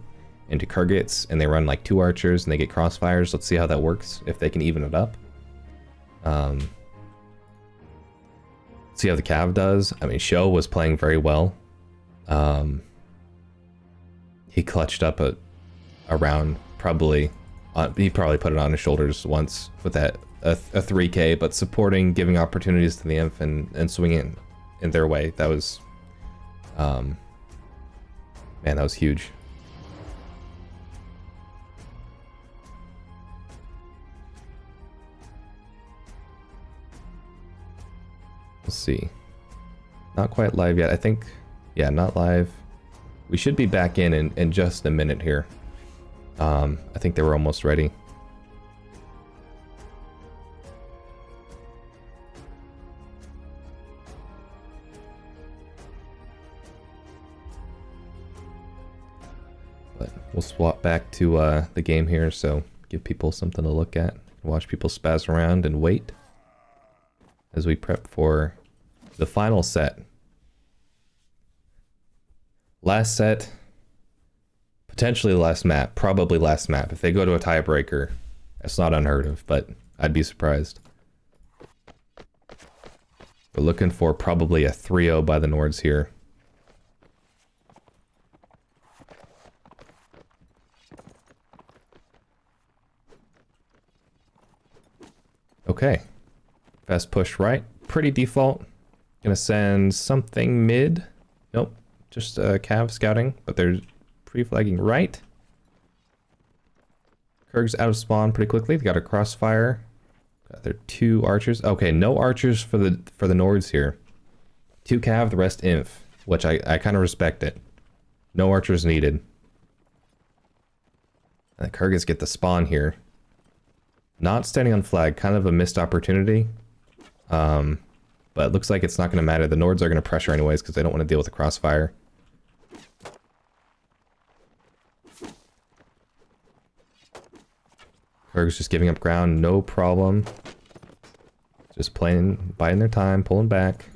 into Kurgats, and they run like 2 archers and they get crossfires. Let's see how that works, if they can even it up. See how the Cav does. I mean, Sho was playing very well. He clutched up a round, probably. He probably put it on his shoulders once with that a 3K, but supporting, giving opportunities to the Inf and swinging in their way. That was, man, that was huge. Let's see. Not quite live yet. I think, yeah, not live. We should be back in just a minute here. I think they were almost ready. But we'll swap back to the game here, so give people something to look at. Watch people spaz around and wait as we prep for the final set. Last set, potentially the last map, probably last map. If they go to a tiebreaker, that's not unheard of, but I'd be surprised. We're looking for probably a 3-0 by the Nords here. Okay. Fast push right. Pretty default. Gonna send something mid. Nope. Just Cav scouting, but they're pre-flagging right. Kurg's out of spawn pretty quickly. They got a crossfire. Got their 2 archers. Okay, no archers for the Nords here. 2 Cav, the rest Inf, which I kind of respect it. No archers needed. And the Kurgats get the spawn here. Not standing on flag, kind of a missed opportunity. But it looks like it's not going to matter. The Nords are going to pressure anyways because they don't want to deal with the crossfire. Kurg's just giving up ground, no problem. Just playing, biding their time, pulling back.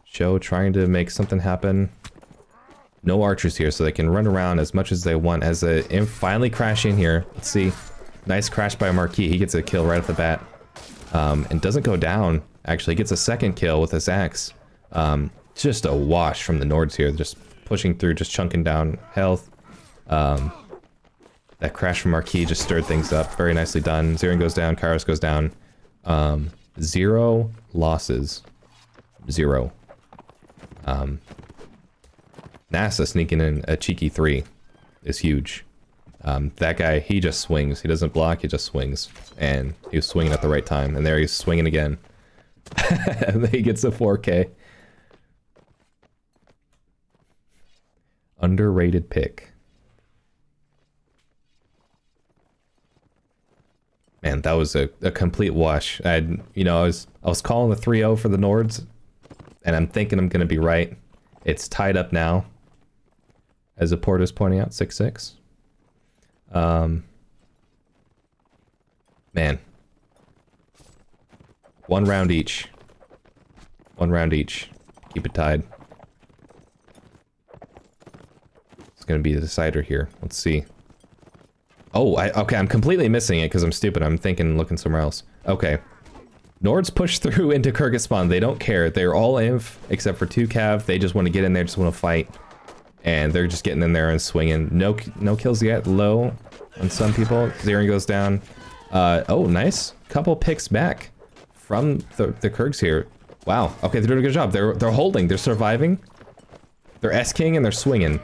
Show trying to make something happen. No archers here, so they can run around as much as they want. As the imp finally crash in here. Let's see. Nice crash by Marquis. He gets a kill right off the bat. And doesn't go down. Actually, gets a second kill with his axe. Just a wash from the Nords here. Just pushing through, just chunking down health. That crash from Marquis just stirred things up. Very nicely done. Zerion goes down. Kairos goes down. 0 losses. 0. NASA sneaking in a cheeky 3 is huge. That guy, he just swings. He doesn't block, he just swings. And he was swinging at the right time. And there he's swinging again. And he gets a 4K. Underrated pick. Man, that was a complete wash. I was calling the 3-0 for the Nords, and I'm thinking I'm gonna be right. It's tied up now, as Porta's pointing out, 6-6. Man, 1 round each. 1 round each. Keep it tied. It's gonna be the decider here. Let's see. Oh, okay, I'm completely missing it because I'm stupid. I'm thinking, looking somewhere else. Okay. Nords push through into Kurgan spawn. They don't care. They're all inf, except for 2 cav. They just want to get in there, just want to fight. And they're just getting in there and swinging. No kills yet. Low on some people. Zerion goes down. Oh, nice. Couple picks back from the Kurgs here. Wow. Okay, they're doing a good job. They're holding. They're surviving. They're S-king and they're swinging.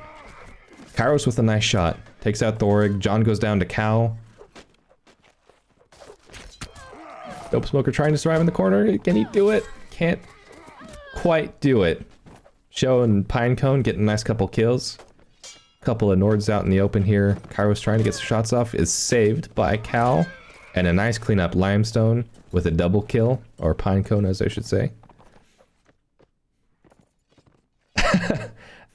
Kairos with a nice shot. Takes out Thorig. John goes down to Cow. Dope Smoker trying to survive in the corner. Can he do it? Can't quite do it. Show and Pinecone getting a nice couple kills. Couple of Nords out in the open here. Kairos trying to get some shots off. Is saved by Cal. And a nice cleanup Limestone with a double kill. Or Pinecone, as I should say.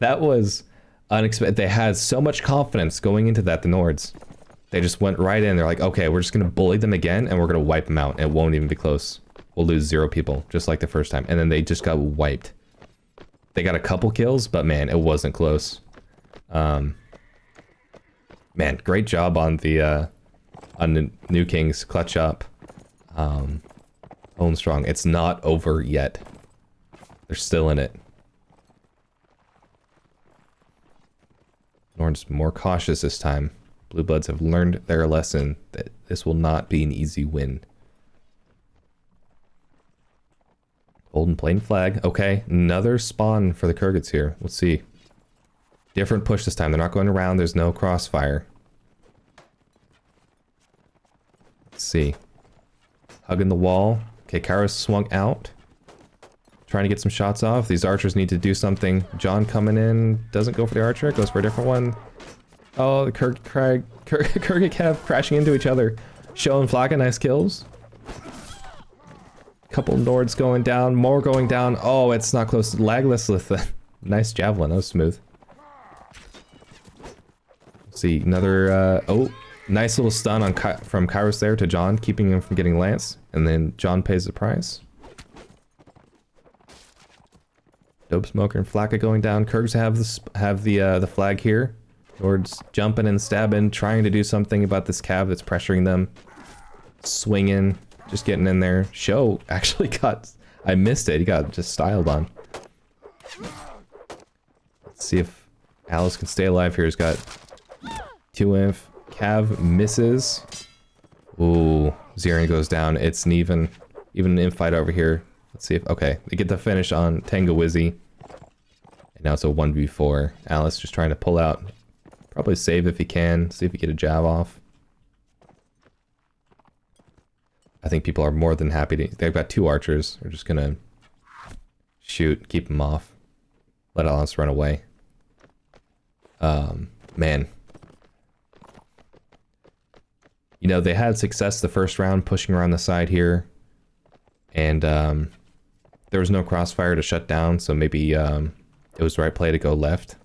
That was unexpected. They had so much confidence going into that, the Nords. They just went right in. They're like, okay, we're just going to bully them again, and we're going to wipe them out. It won't even be close. We'll lose 0 people, just like the first time. And then they just got wiped. They got a couple kills, but man, it wasn't close. Man, great job on the New Kings clutch up. Holding strong. It's not over yet. They're still in it. Norn's more cautious this time. Blue Bloods have learned their lesson that this will not be an easy win. Holding plain flag. Okay, another spawn for the Kurgans here. Let's see. Different push this time. They're not going around. There's no crossfire. Let's see. Hugging the wall. Okay, Kairos swung out. Trying to get some shots off. These archers need to do something. John coming in. Doesn't go for the archer. Goes for a different one. Oh, the Kurgan Cav crashing into each other. Show and Flocka, nice kills. Couple Nords going down. More going down. Oh, it's not close. Lagless with a nice javelin. That was smooth. Let's see. Another... oh, nice little stun on from Kairos there to John, keeping him from getting Lance. And then John pays the price. Dope Smoker and Flacca going down. Kurgs have the flag here. Nords jumping and stabbing, trying to do something about this cav that's pressuring them. Swinging, just getting in there. Show actually got... I missed it. He got just styled on. Let's see if Alice can stay alive here. He's got 2 inf. Cav misses. Ooh, Zerion goes down. It's an even infight over here. Let's see if... Okay, they get the finish on Tenga Wizzy. And now it's a 1v4. Alice just trying to pull out. Probably save if he can. See if he get a jab off. I think people are more than happy to... They've got 2 archers. They're just gonna shoot, keep them off. Let Alice run away. Man. You know, they had success the first round pushing around the side here. And there was no crossfire to shut down, so maybe it was the right play to go left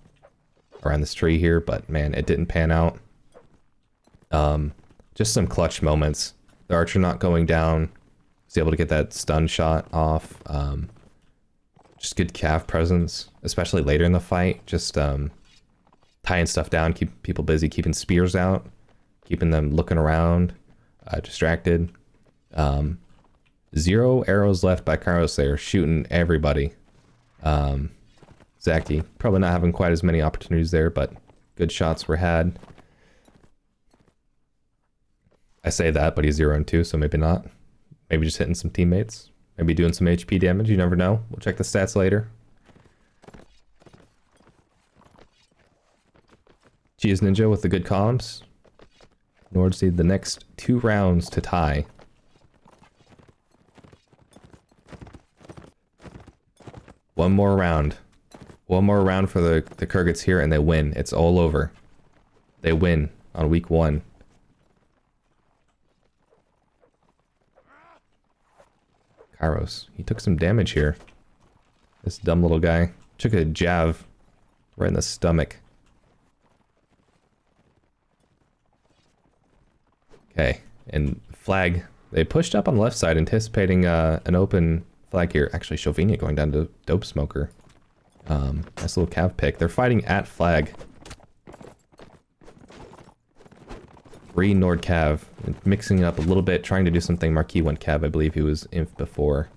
around this tree here, but man, it didn't pan out. Just just some clutch moments. The archer not going down, was able to get that stun shot off. Just good cav presence, especially later in the fight. Just tying stuff down, keep people busy, keeping spears out, keeping them looking around, distracted. 0 arrows left by Kairos there, shooting everybody. Zaki probably not having quite as many opportunities there, but good shots were had. I say that, but he's 0 and 2, so maybe not. Maybe just hitting some teammates. Maybe doing some HP damage, you never know. We'll check the stats later. Cheese Ninja with the good comms. Nords need the next 2 rounds to tie. One more round. One more round for the Kurgats here and they win. It's all over. They win on week 1. Kairos. He took some damage here. This dumb little guy. Took a jab right in the stomach. Okay. And flag. They pushed up on the left side, anticipating an open flag here. Actually, Chauvigny going down to Dope Smoker. Nice little cav pick. They're fighting at flag. 3 Nord Cav, mixing it up a little bit, trying to do something. Marquis went Cav, I believe he was Inf before.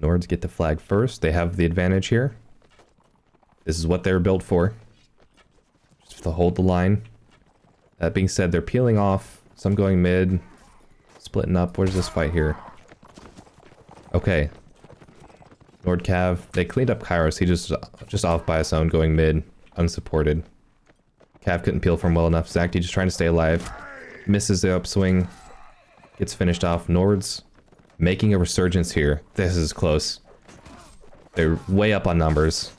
Nords get the flag first. They have the advantage here. This is what they were built for. Just to hold the line. That being said, they're peeling off. Some going mid. Splitting up. Where's this fight here? Okay. Nord Cav, they cleaned up Kairos. He just off by his own, going mid, unsupported. Cav couldn't peel from well enough. Zacti just trying to stay alive. Misses the upswing. Gets finished off. Nords making a resurgence here. This is close. They're way up on numbers.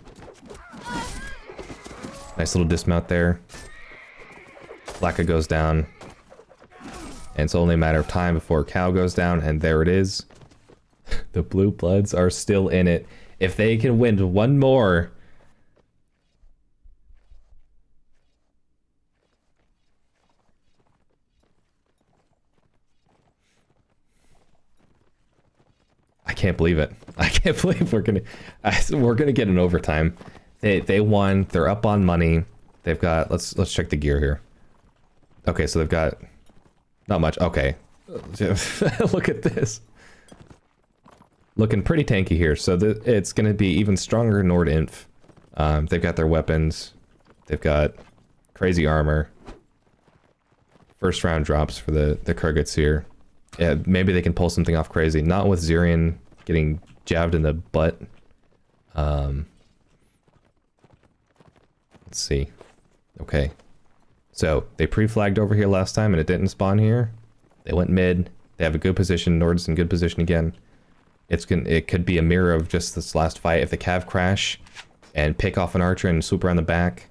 Nice little dismount there. Flaka goes down. And it's only a matter of time before Cow goes down, and there it is. The Blue Bloods are still in it. If they can win one more... I can't believe it. I can't believe we're gonna get an overtime. They won. They're up on money. They've got... Let's check the gear here. Okay, so they've got... Not much. Okay. Look at this. Looking pretty tanky here, so it's going to be even stronger Nord Inf. They've got their weapons. They've got crazy armor. First round drops for the Kurgats here. Yeah, maybe they can pull something off crazy. Not with Zirian getting jabbed in the butt. Let's see. Okay. So, they pre-flagged over here last time and it didn't spawn here. They went mid. They have a good position. Nord's in good position again. It could be a mirror of just this last fight. If the Cav crash and pick off an archer and swoop around the back,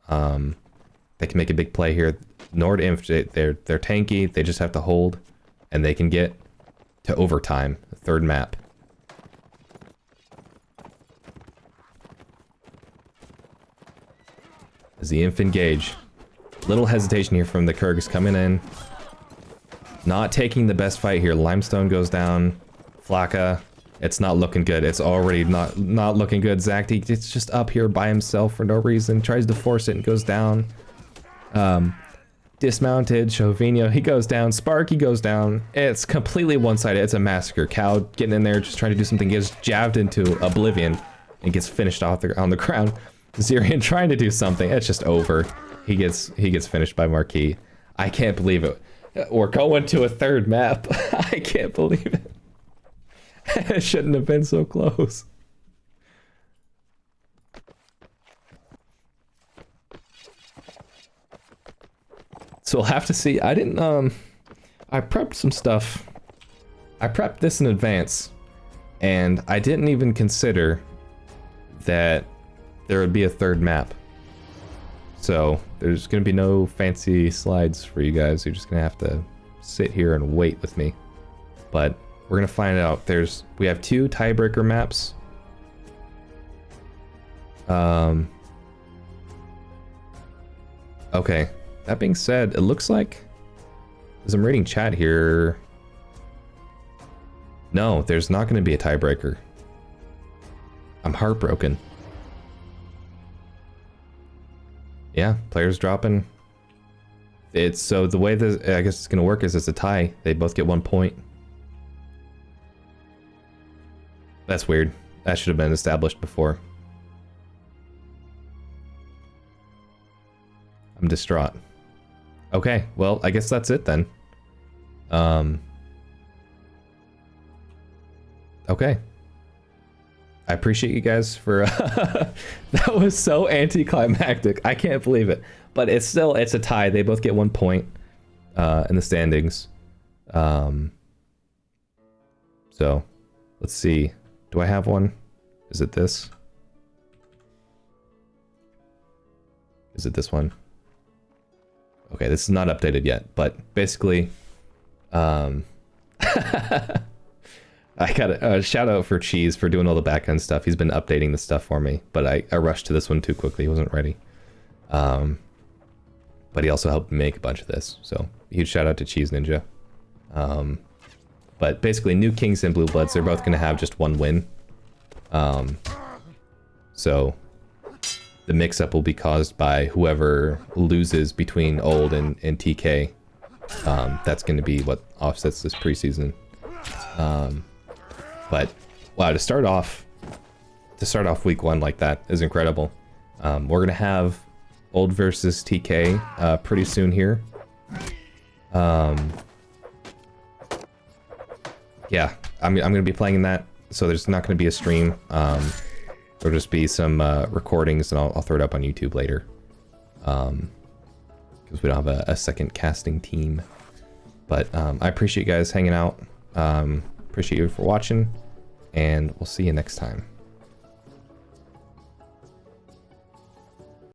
they can make a big play here. Nord Inf, they're tanky. They just have to hold, and they can get to overtime, the 3rd map. As the Inf engage, little hesitation here from the Kurgs coming in, not taking the best fight here. Limestone goes down. Flaka, it's not looking good. It's already not looking good. Zacti, it's just up here by himself for no reason. Tries to force it and goes down. Dismounted. Chauvigny, he goes down. Sparky goes down. It's completely one-sided. It's a massacre. Cow getting in there, just trying to do something, gets jabbed into oblivion and gets finished off on the ground. Zirian trying to do something. It's just over. He gets finished by Marquis. I can't believe it. We're going to a 3rd map. I can't believe it. It shouldn't have been so close. So we'll have to see. I didn't, I prepped some stuff. I prepped this in advance. And I didn't even consider that there would be a 3rd map. So there's going to be no fancy slides for you guys. You're just going to have to sit here and wait with me. But we're going to find out. We have 2 tiebreaker maps. Okay. That being said, it looks like, as I'm reading chat here, no, there's not going to be a tiebreaker. I'm heartbroken. Yeah, players dropping. It's so the way that I guess it's going to work is it's a tie. They both get 1 point. That's weird. That should have been established before. I'm distraught. Okay, well, I guess that's it then. Okay. I appreciate you guys for that was so anticlimactic. I can't believe it. But it's a tie. They both get 1 point in the standings. So let's see. Do I have one? Is it this? Is it this one? Okay, this is not updated yet, but basically, I got a shout out for Cheese for doing all the back end stuff. He's been updating the stuff for me, but I rushed to this one too quickly. He wasn't ready. But he also helped make a bunch of this, so huge shout out to Cheese Ninja. But basically, New Kings and Blue Bloods, they're both going to have just 1 win. So the mix-up will be caused by whoever loses between Old and TK. That's going to be what offsets this preseason. But wow, to start off week 1 like that is incredible. We're going to have Old versus TK pretty soon here. Yeah, I'm going to be playing in that, so there's not going to be a stream. There'll just be some recordings, and I'll throw it up on YouTube later. Because we don't have a second casting team. But I appreciate you guys hanging out. Appreciate you for watching, and we'll see you next time.